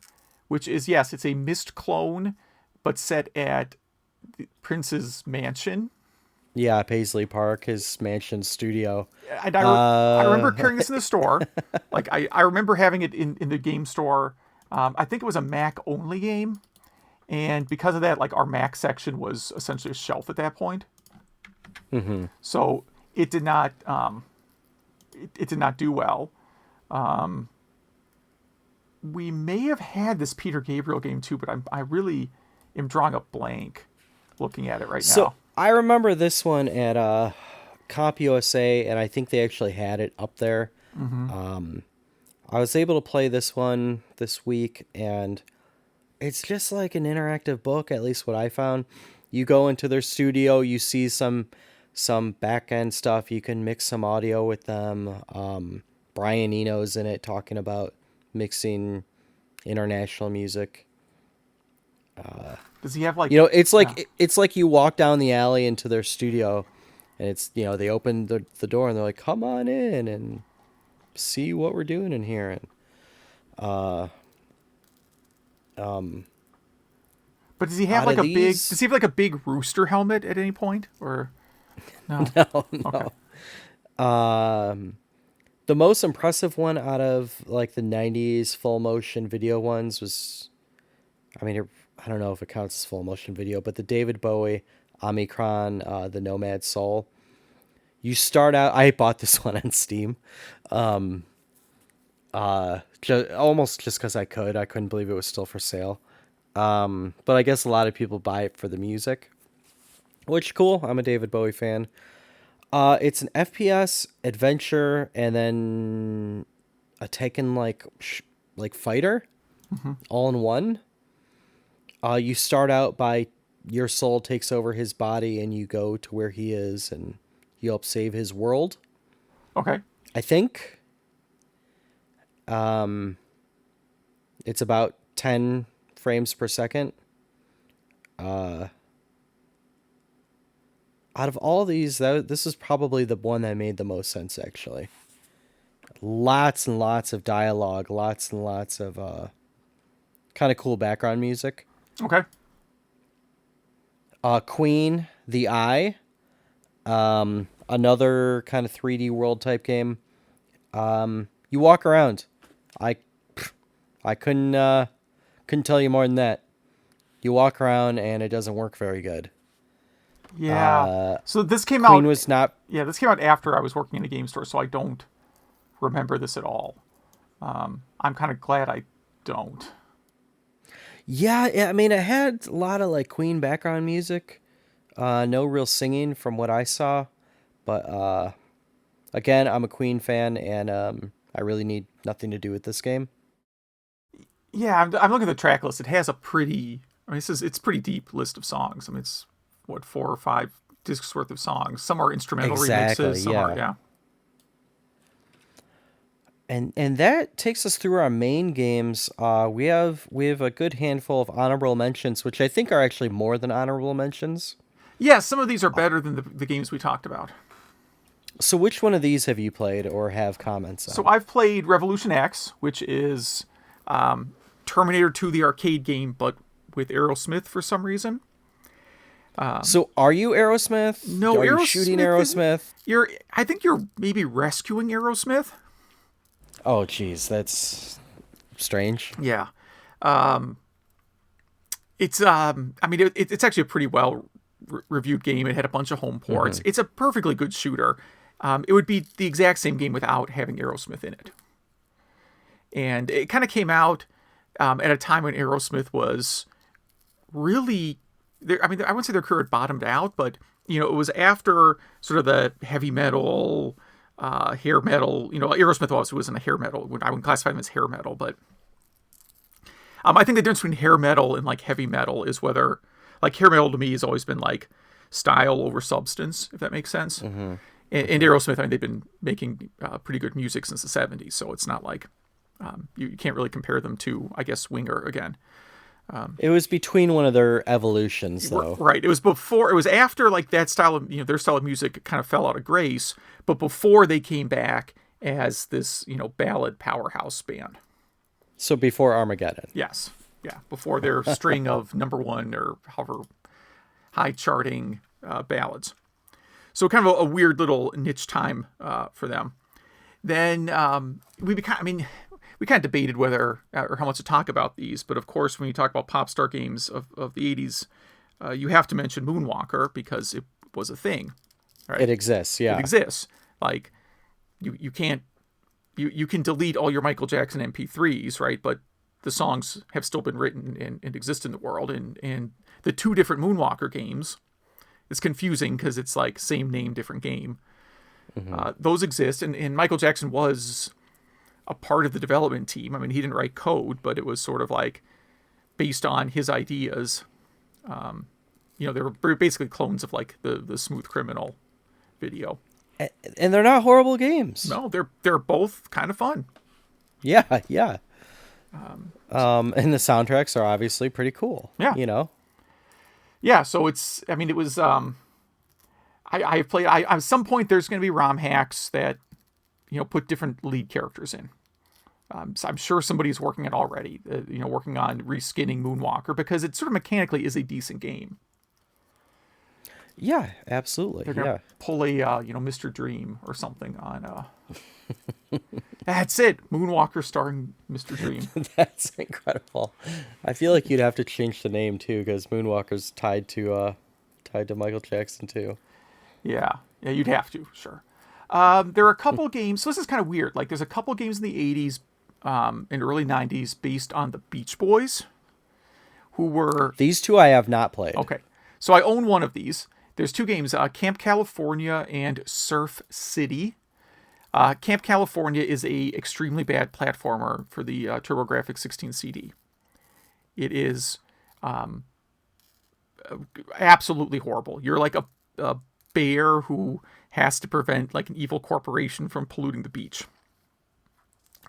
which is, yes, it's a Myst clone, but set at Prince's mansion. Yeah, Paisley Park, his mansion studio. I remember carrying this in the store. Like I remember having it in the game store. I think it was a Mac only game, and because of that, like our Mac section was essentially a shelf at that point. Mm-hmm. So it did not it did not do well. We may have had this Peter Gabriel game too, but I really am drawing a blank looking at it right now. So I remember this one at Comp USA, and I think they actually had it up there. Mm-hmm. I was able to play this one this week, and it's just like an interactive book, at least what I found. You go into their studio, you see some back-end stuff, you can mix some audio with them. Brian Eno's in it talking about mixing international music. Does he have like it's like it's like you walk down the alley into their studio, and it's they open the door and they're like, come on in and see what we're doing in here. And but does he have like does he have like a big rooster helmet at any point, or no? No. Okay. The most impressive one out of like the 90s full motion video ones was, I don't know if it counts as full motion video, but the David Bowie Omikron, the Nomad Soul. You start out, I bought this one on Steam. Almost just because I couldn't believe it was still for sale. But I guess a lot of people buy it for the music, which cool. I'm a David Bowie fan. It's an FPS adventure and then a Tekken like fighter, all in one. You start out by your soul takes over his body and you go to where he is and you help save his world. Okay. I think. It's about 10 frames per second. Out of all of these, this is probably the one that made the most sense, actually. Lots and lots of dialogue, lots and lots of kind of cool background music. Okay. Queen, The Eye, another kind of 3D world type game. You walk around. I couldn't tell you more than that. You walk around and it doesn't work very good. Yeah. So this came Queen out. was not. Yeah, this came out after I was working in a game store, so I don't remember this at all. I'm kind of glad I don't. Yeah, I mean, it had a lot of like Queen background music. No real singing from what I saw, but again, I'm a Queen fan, and I really need nothing to do with this game. Yeah, I'm looking at the track list. It has a pretty. I mean, it's pretty deep list of songs. I mean, it's what 4 or 5 discs worth of songs. Some are instrumental remixes. Some are, yeah. And that takes us through our main games. We have a good handful of honorable mentions, which I think are actually more than honorable mentions. Yeah, some of these are better than the games we talked about. So which one of these have you played or have comments on? So I've played Revolution X, which is Terminator 2, the arcade game, but with Aerosmith for some reason. So are you Aerosmith? No, are you Aerosmith shooting Aerosmith? I think you're maybe rescuing Aerosmith. Oh, geez, that's strange. Yeah. It's I mean it's actually a pretty well reviewed game. It had a bunch of home ports. It's a perfectly good shooter. It would be the exact same game without having Aerosmith in it. And it kind of came out at a time when Aerosmith was really I mean, I wouldn't say their career had bottomed out, but it was after sort of the heavy metal, hair metal. Aerosmith also wasn't a hair metal. I wouldn't classify them as hair metal, but I think the difference between hair metal and like heavy metal is whether like hair metal to me has always been like style over substance, if that makes sense. And Aerosmith, I mean, they've been making pretty good music since the 70s, so it's not like you can't really compare them to, I guess, Winger again. It was between one of their evolutions, though. Right. It was after like that style of, their style of music kind of fell out of grace, but before they came back as this, ballad powerhouse band. So before Armageddon. Yes. Yeah. Before their string of #1 or however high charting ballads. So kind of a weird little niche time for them. Then we kind of debated whether or how much to talk about these, but of course, when you talk about Popstar games of the 80s, you have to mention Moonwalker because it was a thing. Right? It exists, yeah. It exists. Like, you can't... You can delete all your Michael Jackson MP3s, right? But the songs have still been written and exist in the world. And the 2 different Moonwalker games, it's confusing because it's like same name, different game. Those exist, and Michael Jackson was a part of the development team. I mean, he didn't write code, but it was sort of like based on his ideas. They were basically clones of like the Smooth Criminal video. And they're not horrible games. No, they're both kind of fun. Yeah. And the soundtracks are obviously pretty cool. Yeah. Yeah, so it was I played at some point there's going to be ROM hacks that put different lead characters in. So I'm sure somebody's working it already, working on reskinning Moonwalker because it sort of mechanically is a decent game. Yeah, absolutely. They're gonna pull a Mr. Dream or something on. That's it, Moonwalker starring Mr. Dream. That's incredible. I feel like you'd have to change the name too because Moonwalker's tied to Michael Jackson too. Yeah, you'd have to, sure. There are a couple games. So this is kind of weird. Like, there's a couple games in the 80s in the early 90s based on the Beach Boys, who were... These two I have not played. Okay. So I own one of these. There's two games, Camp California and Surf City. Camp California is a extremely bad platformer for the TurboGrafx 16 CD. It is absolutely horrible. You're like a bear who has to prevent like an evil corporation from polluting the beach.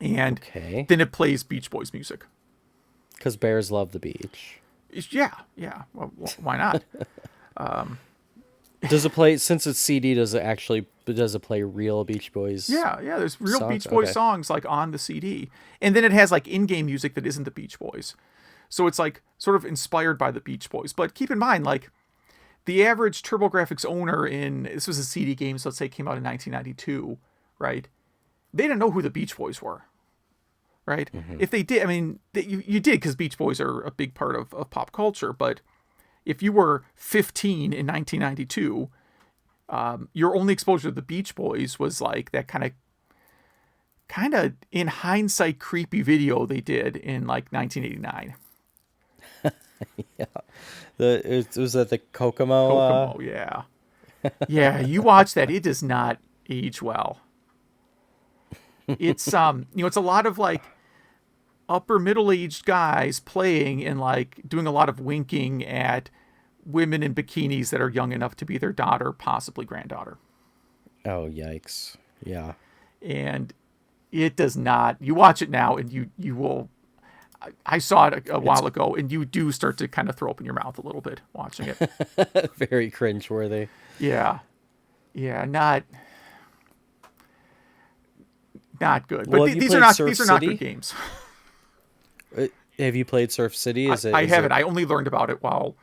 And then it plays Beach Boys music. Because bears love the beach. Yeah. Well, why not? Does it play, since it's CD, does it play real Beach Boys? Yeah, there's real songs? Beach Boys songs like on the CD. And then it has like in-game music that isn't the Beach Boys. So it's like sort of inspired by the Beach Boys. But keep in mind, like the average TurboGrafx owner this was a CD game, so let's say it came out in 1992, right? They didn't know who the Beach Boys were, right? If they did, I mean, you did because Beach Boys are a big part of pop culture. But if you were 15 in 1992, your only exposure to the Beach Boys was like that kind of in hindsight creepy video they did in like 1989. Yeah, was that the Kokomo? Kokomo, yeah, yeah. You watch that; it does not age well. It's it's a lot of like upper middle-aged guys playing and like doing a lot of winking at women in bikinis that are young enough to be their daughter, possibly granddaughter. Oh, yikes! Yeah, and it does not. You watch it now, and you will. I saw it a while ago, and you do start to kind of throw up in your mouth a little bit watching it. Very cringeworthy. Yeah, not good. But these are not good games. Have you played Surf City? I haven't. I only learned about it while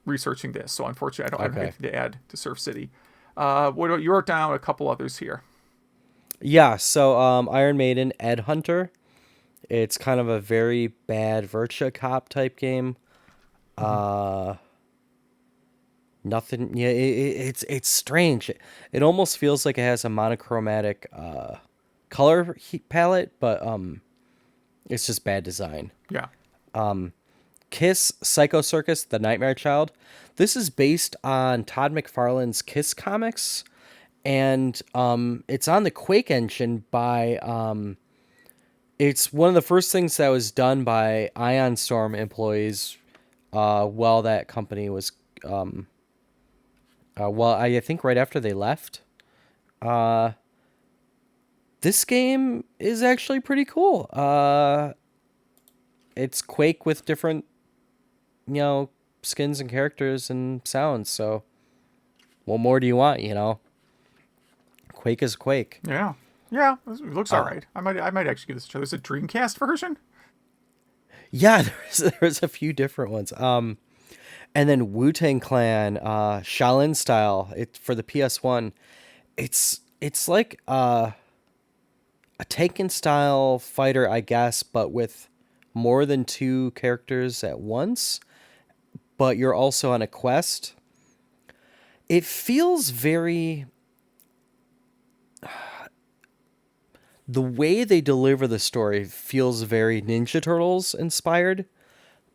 researching this, so unfortunately, I don't have anything to add to Surf City. You wrote down a couple others here. Yeah, so Iron Maiden, Ed Hunter. It's kind of a very bad Virtua Cop type game. Nothing. Yeah, it's strange. It almost feels like it has a monochromatic color palette, but it's just bad design. Yeah. Kiss Psycho Circus: The Nightmare Child. This is based on Todd McFarlane's Kiss comics, and it's on the Quake engine by it's one of the first things that was done by Ion Storm employees while that company was I think right after they left. This game is actually pretty cool. It's Quake with different skins and characters and sounds, so what more do you want, Quake is Quake. Yeah, it looks all right. I might actually give this a try. There's a Dreamcast version? Yeah, there's a few different ones. And then Wu-Tang Clan, Shaolin style, for the PS1. It's like a Tekken style fighter, I guess, but with more than two characters at once. But you're also on a quest. It feels very... The way they deliver the story feels very Ninja Turtles inspired,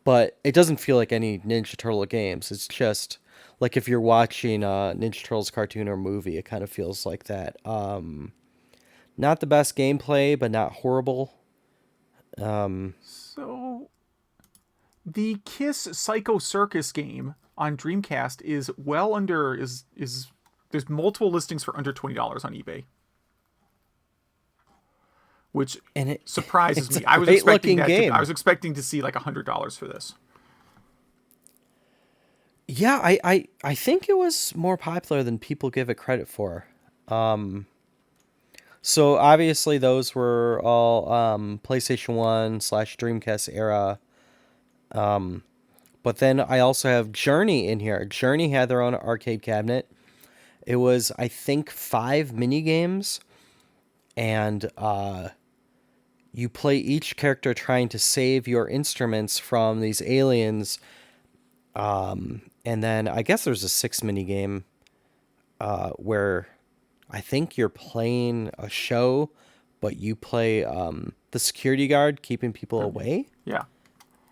but it doesn't feel like any Ninja Turtle games. It's just like if you're watching a Ninja Turtles cartoon or movie, it kind of feels like that. Not the best gameplay, but not horrible. So the Kiss Psycho Circus game on Dreamcast is well under there's multiple listings for under $20 on eBay. Which surprises me. I was expecting to see like $100 for this. Yeah, I think it was more popular than people give it credit for. So obviously those were all PlayStation 1 / Dreamcast era. But then I also have Journey in here. Journey had their own arcade cabinet. It was, I think, 5 mini games, and you play each character trying to save your instruments from these aliens. And then I guess there's a 6 mini game where I think you're playing a show, but you play the security guard keeping people away. Yeah.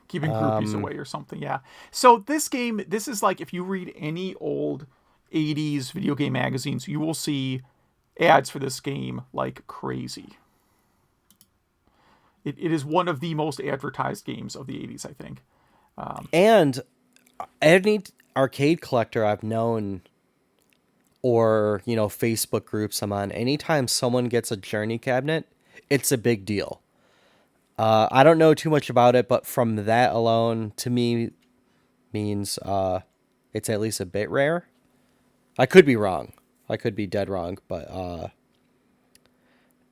Keeping groupies away or something, yeah. So this game, this is like, if you read any old 80s video game magazines, you will see ads for this game like crazy. It is one of the most advertised games of the 80s, I think. And any arcade collector I've known, or, Facebook groups I'm on, anytime someone gets a Journey cabinet, it's a big deal. I don't know too much about it, but from that alone, to me, means it's at least a bit rare. I could be wrong. I could be dead wrong, but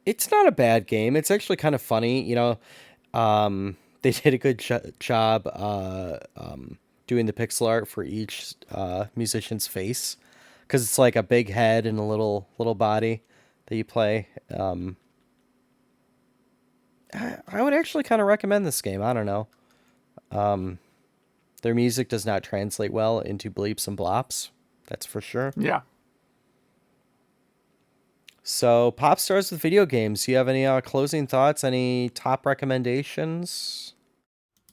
it's not a bad game. It's actually kind of funny. They did a good job doing the pixel art for each musician's face, because it's like a big head and a little body that you play. I would actually kind of recommend this game. I don't know. Their music does not translate well into bleeps and blops. That's for sure. Yeah. So, Popstars with video games. Do you have any closing thoughts? Any top recommendations?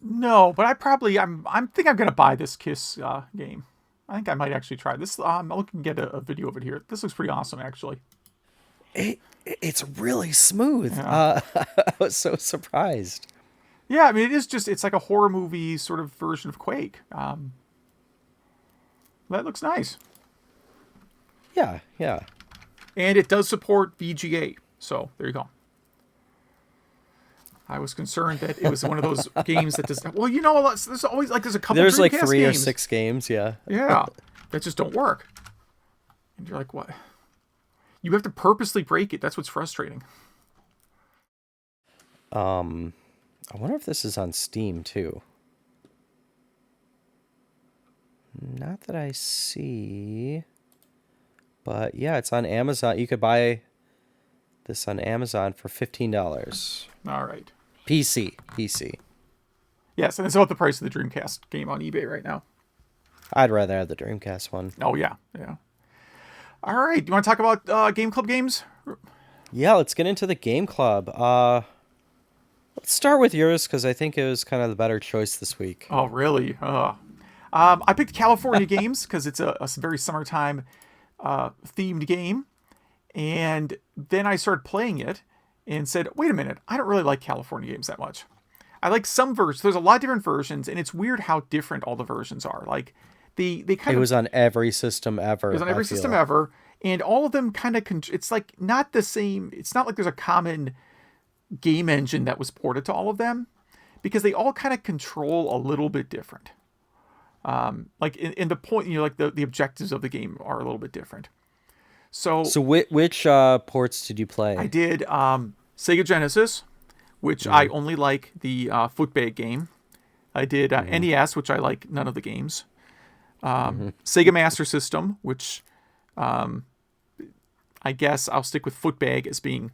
No, but I think I'm gonna buy this Kiss game. I think I might actually try this. I'm looking at a video of it here. This looks pretty awesome, actually. It's really smooth. Yeah. I was so surprised. Yeah, I mean, it's like a horror movie sort of version of Quake. That looks nice. Yeah. And it does support VGA, so there you go. I was concerned that it was one of those games that does. Well, there's always there's a couple. There's like Dreamcast 3 games. or 6 games, yeah. Yeah, that just don't work. And you're like, what? You have to purposely break it. That's what's frustrating. I wonder if this is on Steam too. Not that I see. But yeah, it's on Amazon. You could buy this on Amazon for $15. All right. PC. Yes, and it's about the price of the Dreamcast game on eBay right now. I'd rather have the Dreamcast one. Oh, yeah. All right. Do you want to talk about Game Club games? Yeah, let's get into the Game Club. Let's start with yours, because I think it was kind of the better choice this week. Oh, really? I picked California Games because it's a very summertime themed game. And then I started playing it and said, wait a minute, I don't really like California Games that much. I like some versions. There's a lot of different versions, and it's weird how different all the versions are. Like, they kind of... It was on every system ever. It was on every system ever, and all of them kind of... It's like not the same... It's not like there's a common game engine that was ported to all of them, because they all kind of control a little bit different. Like, in the point, like the objectives of the game are a little bit different. So which ports did you play? I did Sega Genesis, which I only like the footbag game. I did NES, which I like none of the games. Sega Master System, which I guess I'll stick with footbag as being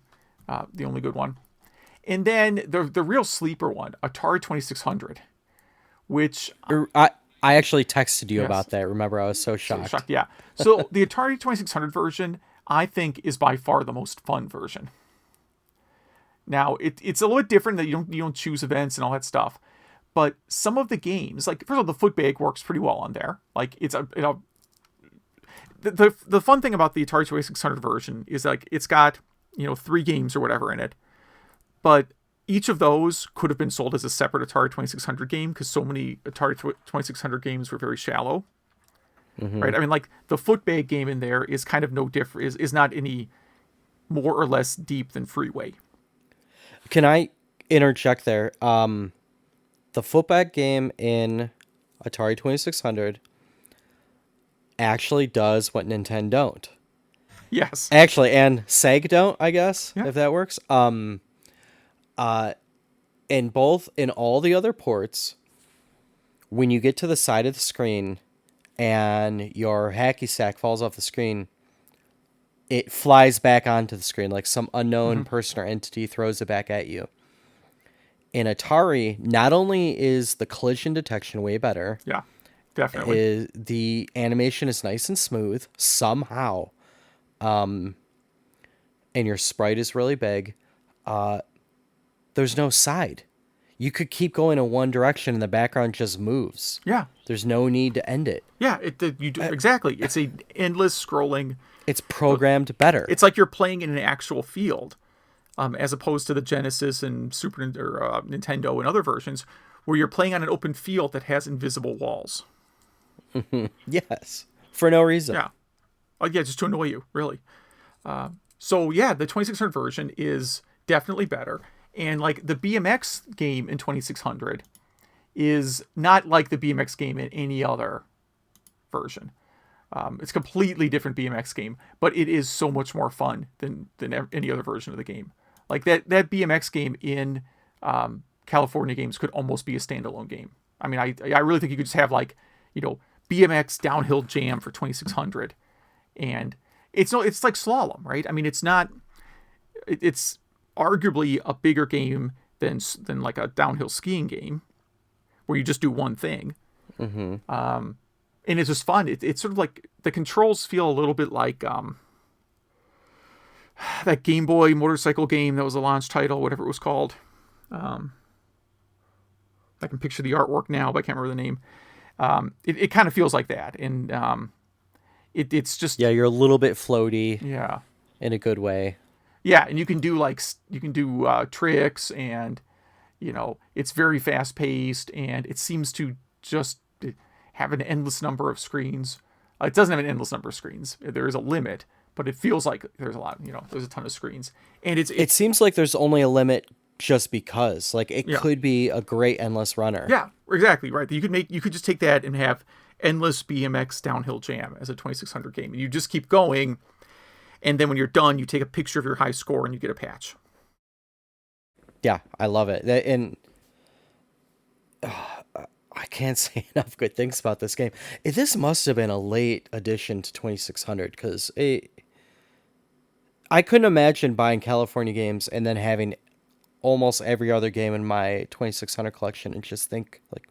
the only good one. And then the real sleeper one, Atari 2600, which... I actually texted you about that. Remember, I was so shocked. Yeah. So the Atari 2600 version, I think, is by far the most fun version. Now, it's a little bit different that you don't choose events and all that stuff. But some of the games, like, first of all, the footbag works pretty well on there. Like, it's the fun thing about the Atari 2600 version is, like, it's got, 3 games or whatever in it. But each of those could have been sold as a separate Atari 2600 game, because so many Atari 2600 games were very shallow. Right? I mean, like, the footbag game in there is kind of no different, is not any more or less deep than Freeway. Can I interject there? The footbag game in Atari 2600 actually does what Nintendo don't. Yes. Actually, and Sega don't, I guess, if that works. In all the other ports, when you get to the side of the screen and your hacky sack falls off the screen, it flies back onto the screen, like some unknown person or entity throws it back at you. In Atari, not only is the collision detection way better, yeah, definitely, the animation is nice and smooth somehow, and your sprite is really big. there's no side. You could keep going in one direction and the background just moves. Yeah. There's no need to end it. Yeah, exactly. It's a endless scrolling. It's programmed better. It's like you're playing in an actual field, as opposed to the Genesis and Nintendo and other versions, where you're playing on an open field that has invisible walls. Yes, for no reason. Yeah. Oh, yeah, just to annoy you, really. So yeah, the 2600 version is definitely better. And like the BMX game in 2600 is not like the BMX game in any other version. It's a completely different BMX game, but it is so much more fun than any other version of the game. Like that BMX game in California Games could almost be a standalone game. I mean, I really think you could just have like, BMX downhill jam for 2600, and it's like slalom, right? I mean, it's arguably a bigger game than like a downhill skiing game where you just do one thing. Mm-hmm. And it's just fun. It's sort of like the controls feel a little bit like that Game Boy motorcycle game that was a launch title, whatever it was called. I can picture the artwork now, but I can't remember the name. It kind of feels like that, and it's just you're a little bit floaty. Yeah, in a good way. Yeah, and you can do tricks, and it's very fast paced, and it seems to just have an endless number of screens. It doesn't have an endless number of screens. There is a limit, but it feels like there's a lot. There's a ton of screens, and it seems like there's only a limit just because, like, it could be a great endless runner. Yeah, exactly right. You could just take that and have endless BMX downhill jam as a 2600 game, and you just keep going. And then when you're done, you take a picture of your high score and you get a patch. Yeah, I love it. And I can't say enough good things about this game. This must have been a late addition to 2600, because I couldn't imagine buying California Games and then having almost every other game in my 2600 collection and just think, like,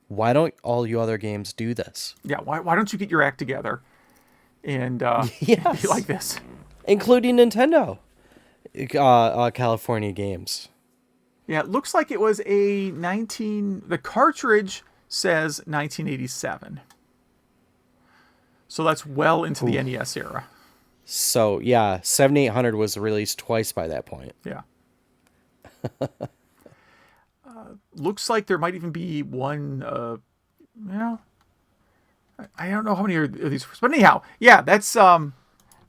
why don't all you other games do this? Yeah, why don't you get your act together and be like this? Including Nintendo California Games. Yeah, it looks like it was the cartridge says 1987. So that's well into the NES era. So, yeah, 7800 was released twice by that point. Yeah. Looks like there might even be one, I don't know how many are these, but anyhow, yeah, that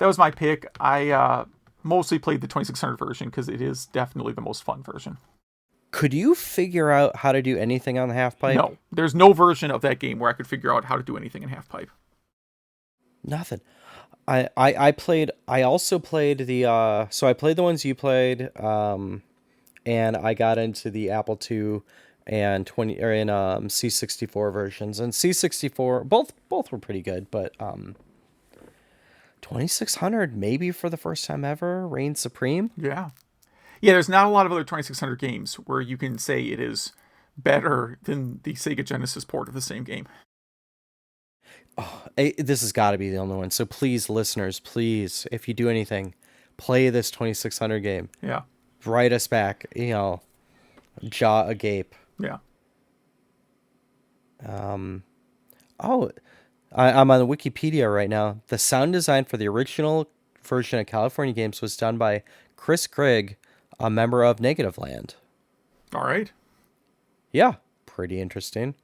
was my pick. I mostly played the 2600 version because it is definitely the most fun version. Could you figure out how to do anything on the half pipe? No, there's no version of that game where I could figure out how to do anything in half pipe. Nothing. I also played the so I played the ones you played, and I got into the Apple II and C64 versions, and C64 both were pretty good, but 2600 maybe for the first time ever reigned supreme. Yeah, there's not a lot of other 2600 games where you can say it is better than the Sega Genesis port of the same game. Oh, this has got to be the only one. So please, listeners, please, if you do anything, play this 2600 game. Yeah. Write us back, jaw agape. Yeah. I'm on the Wikipedia right now. The sound design for the original version of California Games was done by Chris Grigg, a member of Negativland. All right. Yeah, pretty interesting.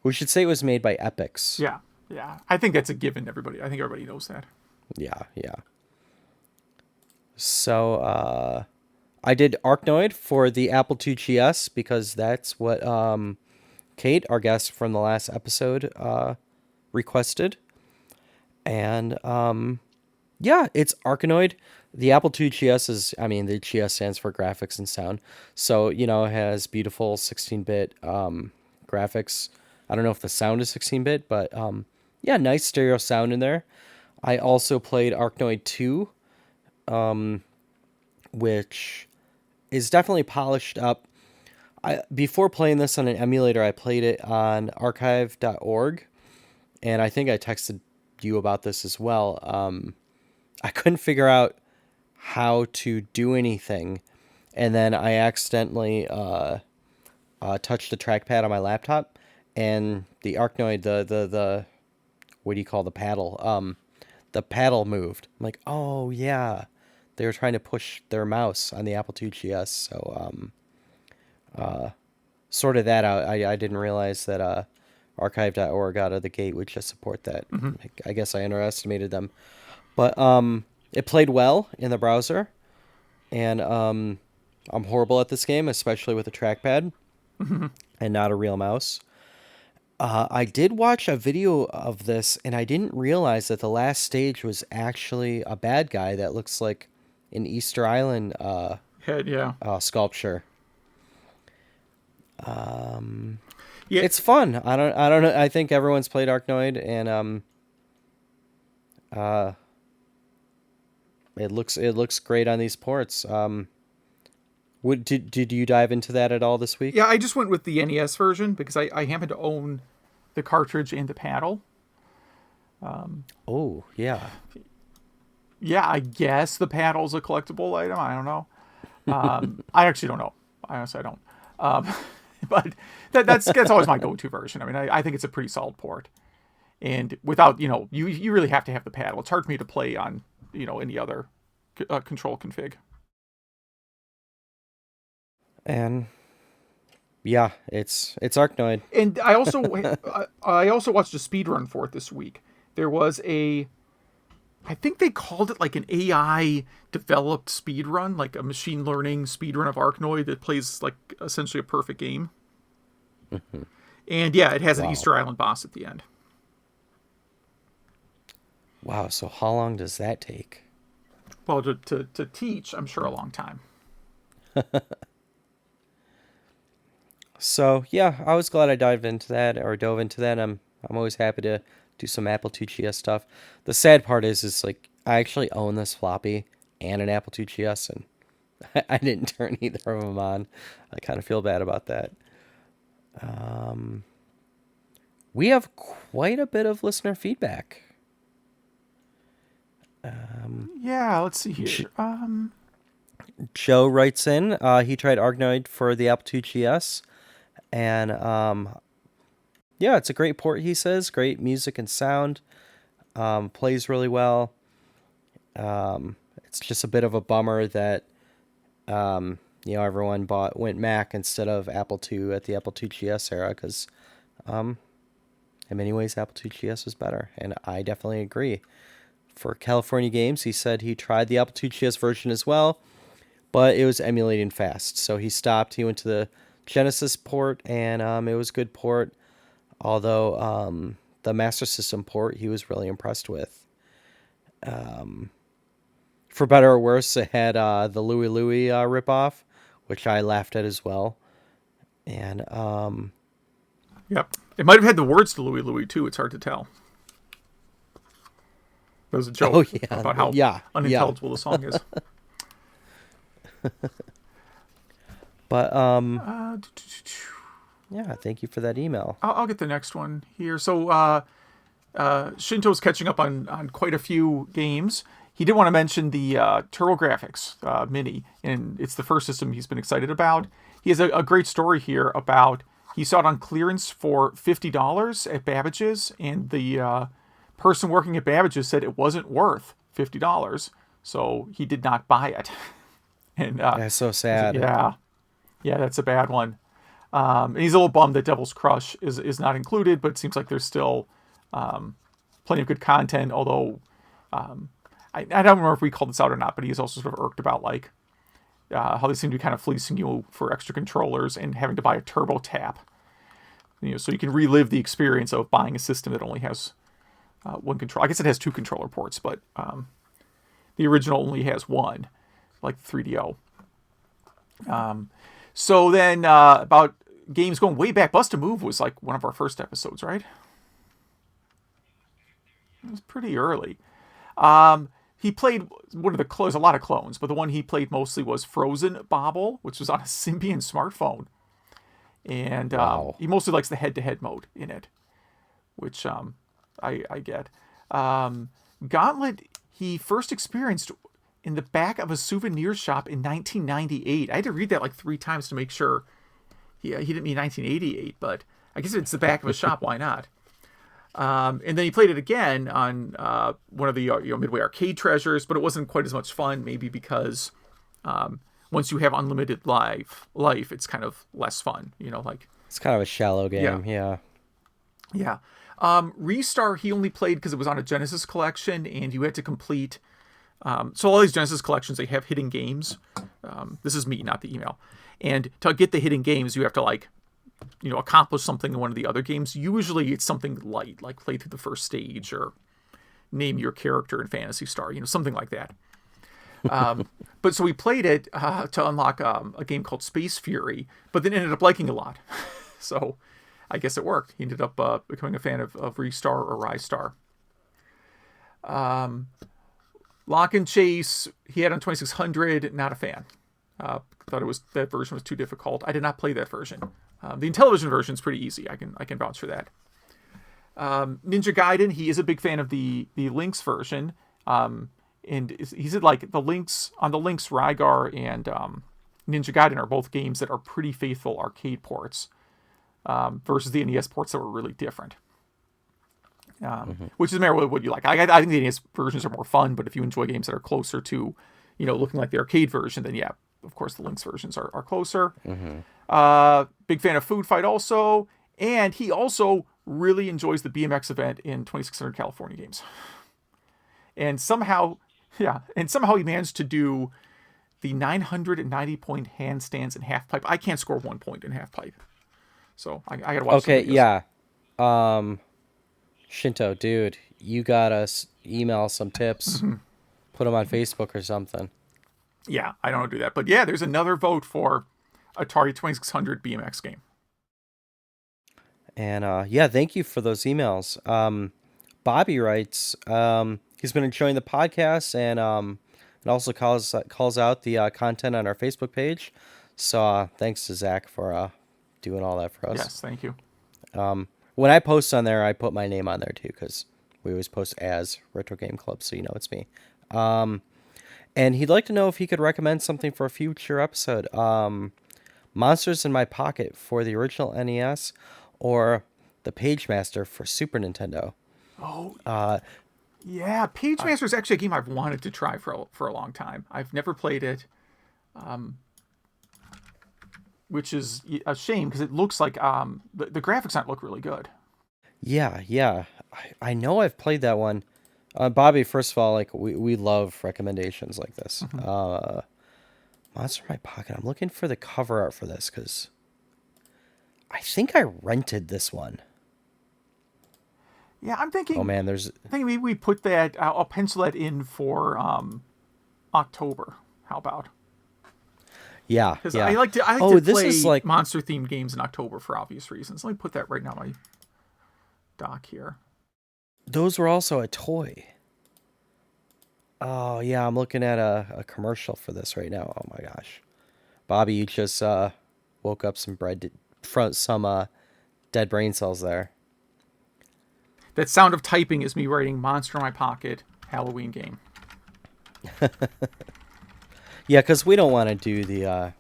We should say it was made by Epix. Yeah. I think that's a given. I think everybody knows that. Yeah. So, I did Arknoid for the Apple II GS because that's what Kate, our guest from the last episode, requested. And it's Arknoid. The Apple II GS the GS stands for graphics and sound. So, it has beautiful 16-bit graphics. I don't know if the sound is 16-bit, but nice stereo sound in there. I also played Arknoid 2, which is definitely polished up. Before playing this on an emulator, I played it on archive.org, and I think I texted you about this as well. I couldn't figure out how to do anything, and then I accidentally touched the trackpad on my laptop, and the Arknoid, the what do you call the paddle? The paddle moved. I'm like, oh yeah, they were trying to push their mouse on the Apple II GS. So sorted that out. I didn't realize that archive.org out of the gate would just support that. I guess I underestimated them. But it played well in the browser, and I'm horrible at this game, especially with a trackpad and not a real mouse. I did watch a video of this, and I didn't realize that the last stage was actually a bad guy that looks like an Easter Island Head, yeah. Sculpture. Yeah. It's fun. I don't know. I think everyone's played Arknoid, and it looks great on these ports. Did you dive into that at all this week? Yeah, I just went with the NES version because I happen to own the cartridge and the paddle. Oh, yeah. Yeah, I guess the paddle's a collectible item. I don't know. I actually don't know. I honestly don't. But that's always my go-to version. I mean, I think it's a pretty solid port. And without, you really have to have the paddle. It's hard for me to play on, any other control config. And yeah, it's Arknoid. And I also watched a speedrun for it this week. There was I think they called it like an AI developed speedrun, like a machine learning speedrun of Arknoid that plays like essentially a perfect game. And yeah, it has an Easter Island boss at the end. Wow, so how long does that take? Well, to teach, I'm sure a long time. So yeah, I was glad I dove into that. I'm always happy to do some Apple II GS stuff. The sad part is like I actually own this floppy and an Apple II GS, and I didn't turn either of them on. I kind of feel bad about that. We have quite a bit of listener feedback. Yeah, let's see here. Joe writes in. He tried Arknoid for the Apple II GS, and yeah, it's a great port. He says great music and sound. Plays really well. It's just a bit of a bummer that everyone went Mac instead of Apple II at the Apple II GS era, because in many ways Apple II GS was better, and I definitely agree. For California games, he said he tried the Apple II GS version as well, but it was emulating fast, so he stopped. He went to the Genesis port, and it was a good port, although the Master System port he was really impressed with. For better or worse, it had the Louie Louie ripoff, which I laughed at as well. And yep, it might have had the words to Louie Louie too. It's hard to tell. There was a joke about how unintelligible the song is. But yeah, thank you for that email. I'll get the next one here. So Shinto's catching up on quite a few games. He did want to mention the TurboGrafx Mini, and it's the first system he's been excited about. He has a great story here about he saw it on clearance for $50 at Babbage's, and the person working at Babbage's said it wasn't worth $50, so he did not buy it. And that's so sad. Yeah, that's a bad one. And he's a little bummed that Devil's Crush is not included, but it seems like there's still plenty of good content, although I don't remember if we called this out or not, but he's also sort of irked about like how they seem to be kind of fleecing you for extra controllers and having to buy a turbo tap. So you can relive the experience of buying a system that only has one control. I guess it has two controller ports, but the original only has one, like the 3DO. So then about games going way back, Bust a Move was like one of our first episodes, right? It was pretty early. He played one of the clones, a lot of clones, but the one he played mostly was Frozen Bobble, which was on a Symbian smartphone. And he mostly likes the head-to-head mode in it, which I get. Gauntlet, he first experienced in the back of a souvenir shop in 1998. I had to read that like 3 times to make sure he didn't mean 1988, but I guess if it's the back of a shop, why not? And then he played it again on one of the Midway Arcade Treasures, but it wasn't quite as much fun, maybe because once you have unlimited life, it's kind of less fun. Like It's kind of a shallow game. Yeah. Yeah. Restar, he only played because it was on a Genesis collection, and you had to complete. So all these Genesis collections, they have hidden games. This is me, not the email. And to get the hidden games, you have to accomplish something in one of the other games. Usually it's something light, like play through the first stage or name your character in Phantasy Star, something like that. But so we played it to unlock a game called Space Fury, but then ended up liking it a lot. So I guess it worked. He ended up becoming a fan of Restar or Ristar. Lock and Chase, he had on 2600, not a fan. Thought that version was too difficult. I did not play that version. The Intellivision version is pretty easy. I can vouch for that. Ninja Gaiden, he is a big fan of the Lynx version. And he said the Lynx Rygar and Ninja Gaiden are both games that are pretty faithful arcade ports versus the NES ports that were really different. Which is a matter of what you like. I think the NES versions are more fun, but if you enjoy games that are closer to, looking like the arcade version, then yeah, of course the Lynx versions are closer. Big fan of Food Fight also, and he also really enjoys the BMX event in 2600 California games. And somehow he managed to do the 990-point handstands in half pipe. I can't score 1 point in half pipe, so I gotta watch. Okay, yeah. Shinto, dude, you gotta email some tips. Put them on Facebook or something. Yeah, I don't do that, but yeah, there's another vote for Atari 2600 BMX game. And thank you for those emails. Bobby writes, he's been enjoying the podcast and also calls out the content on our Facebook page. So thanks to Zach for doing all that for us. Yes, thank you. When I post on there, I put my name on there too, because we always post as Retro Game Club, so it's me. And he'd like to know if he could recommend something for a future episode. Monsters in My Pocket for the original NES, or the Page Master for Super Nintendo. Oh, yeah, Page Master is actually a game I've wanted to try for a long time. I've never played it, which is a shame because it looks like the graphics don't look really good. Yeah. I know I've played that one. Bobby, first of all, we love recommendations like this. Monster in My Pocket. I'm looking for the cover art for this because I think I rented this one. Yeah, I'm thinking. Oh man, I think maybe we put that. I'll pencil that in for October. How about? Yeah. I like to play monster themed games in October for obvious reasons. Let me put that right now on my dock here. Those were also a toy. Oh yeah, I'm looking at a commercial for this right now. Oh my gosh, Bobby, you just woke up some dead brain cells there. That sound of typing is me writing Monster in My Pocket Halloween game. Yeah, because we don't want to do the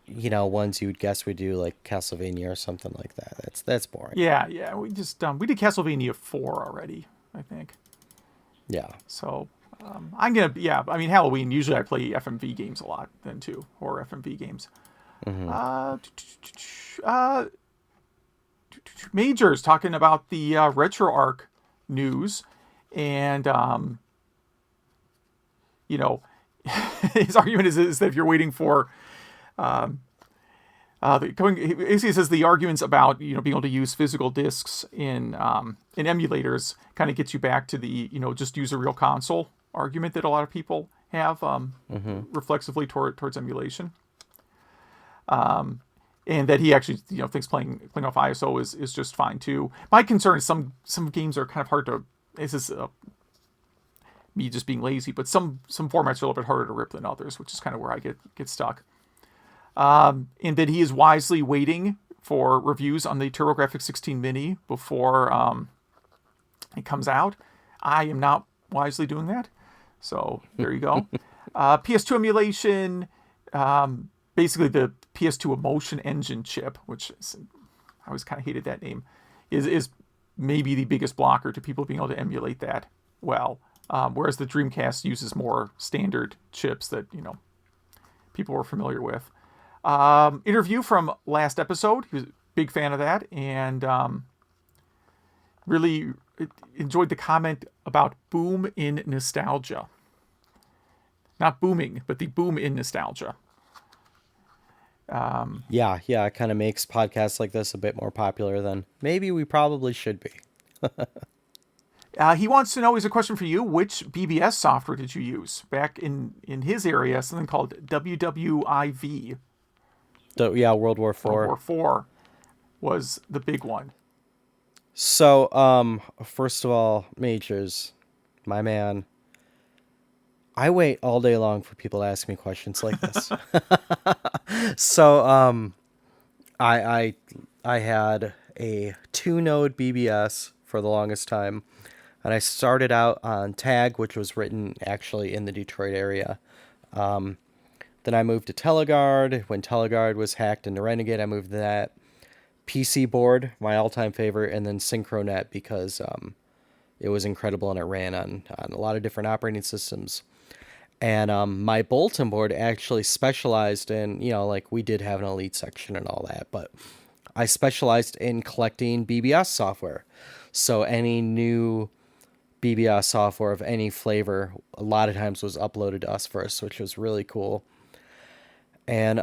ones you would guess we do, like Castlevania or something like that. That's boring. Yeah. We just we did Castlevania 4 already, I think. Yeah. So I'm gonna Halloween. Usually I play FMV games a lot then too, horror FMV games. Major's talking about the RetroArch news, and his argument is that if you're waiting for he says the arguments about being able to use physical discs in emulators kind of gets you back to the just use a real console argument that a lot of people have reflexively towards emulation, and that he actually thinks playing off ISO is just fine too. My concern is some games are kind of hard to. This is me just being lazy, but some formats are a little bit harder to rip than others, which is kind of where I get stuck. And that he is wisely waiting for reviews on the TurboGrafx 16 Mini before it comes out. I am not wisely doing that. So there you go. PS2 emulation, basically the PS2 Emotion Engine chip, which I always kind of hated that name, is maybe the biggest blocker to people being able to emulate that well. Whereas the Dreamcast uses more standard chips that, people were familiar with. Interview from last episode. He was a big fan of that, and really enjoyed the comment about boom in nostalgia. Not booming, but the boom in nostalgia. Yeah, it kind of makes podcasts like this a bit more popular than maybe we probably should be. He wants to know, is a question for you, which BBS software did you use? Back in his area, something called WWIV. World War IV. World War IV was the big one. So, first of all, Majors, my man, I wait all day long for people to ask me questions like this. So, I had a 2-node BBS for the longest time, and I started out on Tag, which was written actually in the Detroit area. Then I moved to Teleguard. When Teleguard was hacked into Renegade, I moved to that. PC board, my all-time favorite, and then Synchronet because it was incredible and it ran on a lot of different operating systems. And my bulletin board actually specialized in, like we did have an Elite section and all that, but I specialized in collecting BBS software. So any new BBS software of any flavor, a lot of times was uploaded to us first, which was really cool. And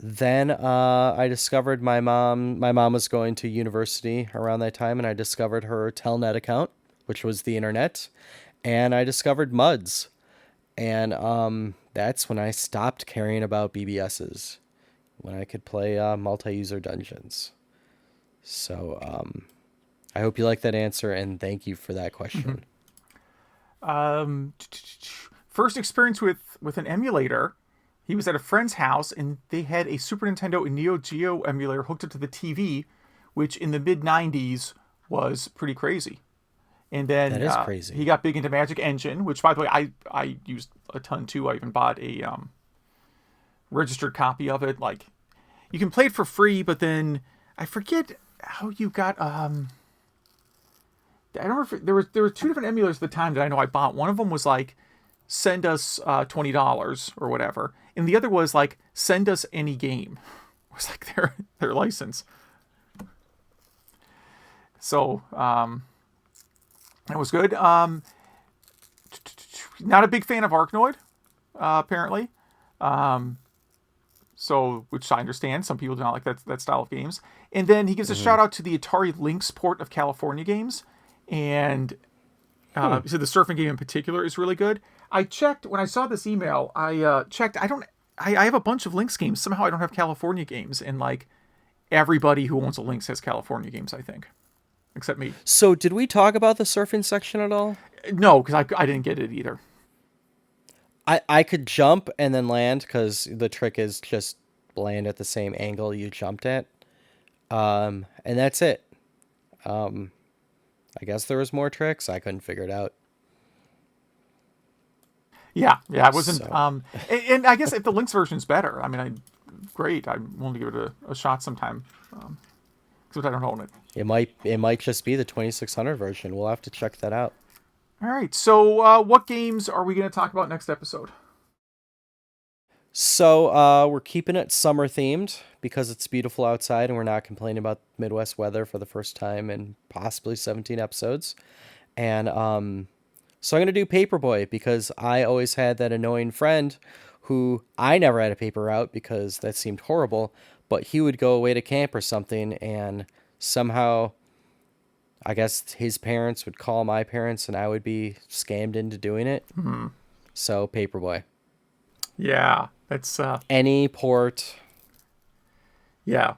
then I discovered my mom was going to university around that time, and I discovered her Telnet account, which was the internet, and I discovered MUDs. And that's when I stopped caring about BBSs, when I could play multi-user dungeons. So I hope you like that answer, and thank you for that question. First experience with an emulator. He was at a friend's house, and they had a Super Nintendo and Neo Geo emulator hooked up to the TV, which in the mid-90s was pretty crazy. And then that is crazy. He got big into Magic Engine, which, by the way, I used a ton too. I even bought a registered copy of it. Like, you can play it for free, but then I forget how you got. I don't remember. There were two different emulators at the time that I know I bought. One of them was like, send us $20 or whatever, and the other was like, send us any game. It was like their license. So that was good. Not a big fan of Arknoid, apparently. So, which I understand. Some people do not like that style of games. And then he gives a shout out to the Atari Lynx port of California games. And he said the surfing game in particular is really good. I checked when I saw this email. I checked. I have a bunch of Lynx games. Somehow I don't have California games, and like everybody who owns a Lynx has California games, I think, except me. So did we talk about the surfing section at all? No, because I didn't get it either. I could jump and then land, because the trick is just land at the same angle you jumped at, and that's it. I guess there was more tricks. I couldn't figure it out. Yeah, it wasn't. So. And I guess if the Lynx version's better, I mean, great. I'm willing to give it a shot sometime. Because I don't own it. It might just be the 2600 version. We'll have to check that out. All right. So, what games are we going to talk about next episode? So, we're keeping it summer themed because it's beautiful outside, and we're not complaining about Midwest weather for the first time in possibly 17 episodes. And so I'm going to do Paperboy because I always had that annoying friend who I never had a paper route because that seemed horrible, but he would go away to camp or something, and somehow I guess his parents would call my parents and I would be scammed into doing it. Mm-hmm. So Paperboy. Yeah, that's any port. Yeah.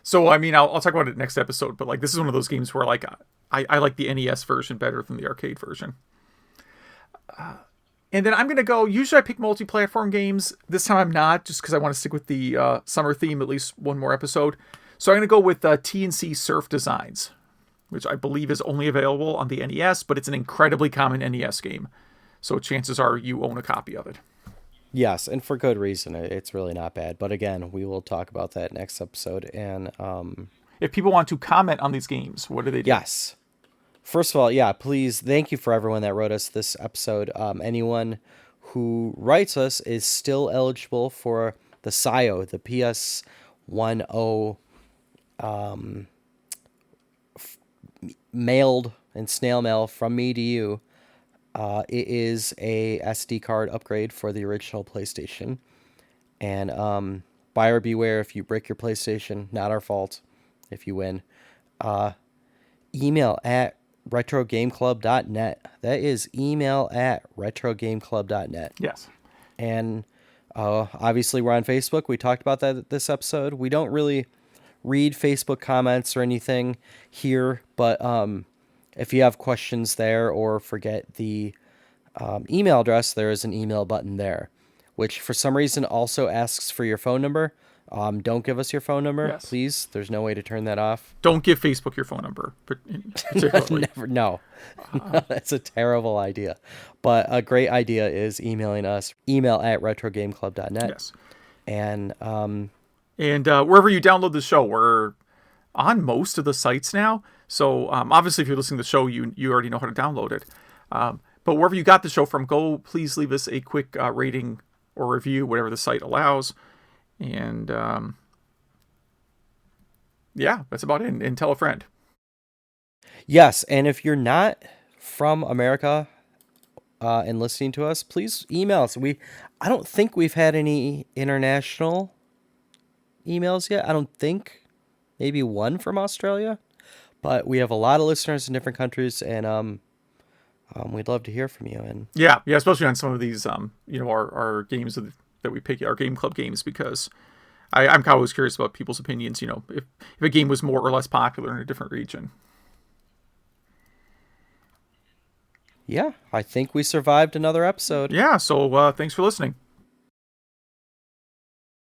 So I mean, I'll talk about it next episode, but like this is one of those games where like I like the NES version better than the arcade version. And then I'm going to go, usually I pick multi-platform games. This time I'm not, just because I want to stick with the summer theme, at least one more episode. So I'm going to go with TNC Surf Designs, which I believe is only available on the NES, but it's an incredibly common NES game. So chances are you own a copy of it. Yes, and for good reason. It's really not bad. But again, we will talk about that next episode. And If people want to comment on these games, what do they do? yes. First of all, yeah, please, thank you for everyone that wrote us this episode. Anyone who writes us is still eligible for the SIO, the PS10 mailed in snail mail from me to you. It is a SD card upgrade for the original PlayStation. And buyer beware if you break your PlayStation. Not our fault if you win. Email at retrogameclub.net. That is email at retrogameclub.net. Yes. And obviously we're on Facebook. We talked about that this episode. We don't really read Facebook comments or anything here, but if you have questions there or forget the email address, there is an email button there, which for some reason also asks for your phone number. Don't give us your phone number, Yes. please. There's no way to turn that off. Don't give Facebook your phone number, particularly. Never, no. That's a terrible idea. But a great idea is emailing us. Email at retrogameclub.net. Yes. And wherever you download the show, we're on most of the sites now. So obviously, if you're listening to the show, you already know how to download it. But wherever you got the show from, please leave us a quick rating or review, whatever the site allows. And yeah, that's about it. And tell a friend. yes, and if you're not from America and listening to us, please email us. I don't think we've had any international emails yet. I don't think. Maybe one from Australia. But we have a lot of listeners in different countries, and we'd love to hear from you. And Yeah, especially on some of these, our games that we pick, our Game Club games, because I'm kind of always curious about people's opinions, if a game was more or less popular in a different region. yeah, I think we survived another episode. Yeah, so thanks for listening.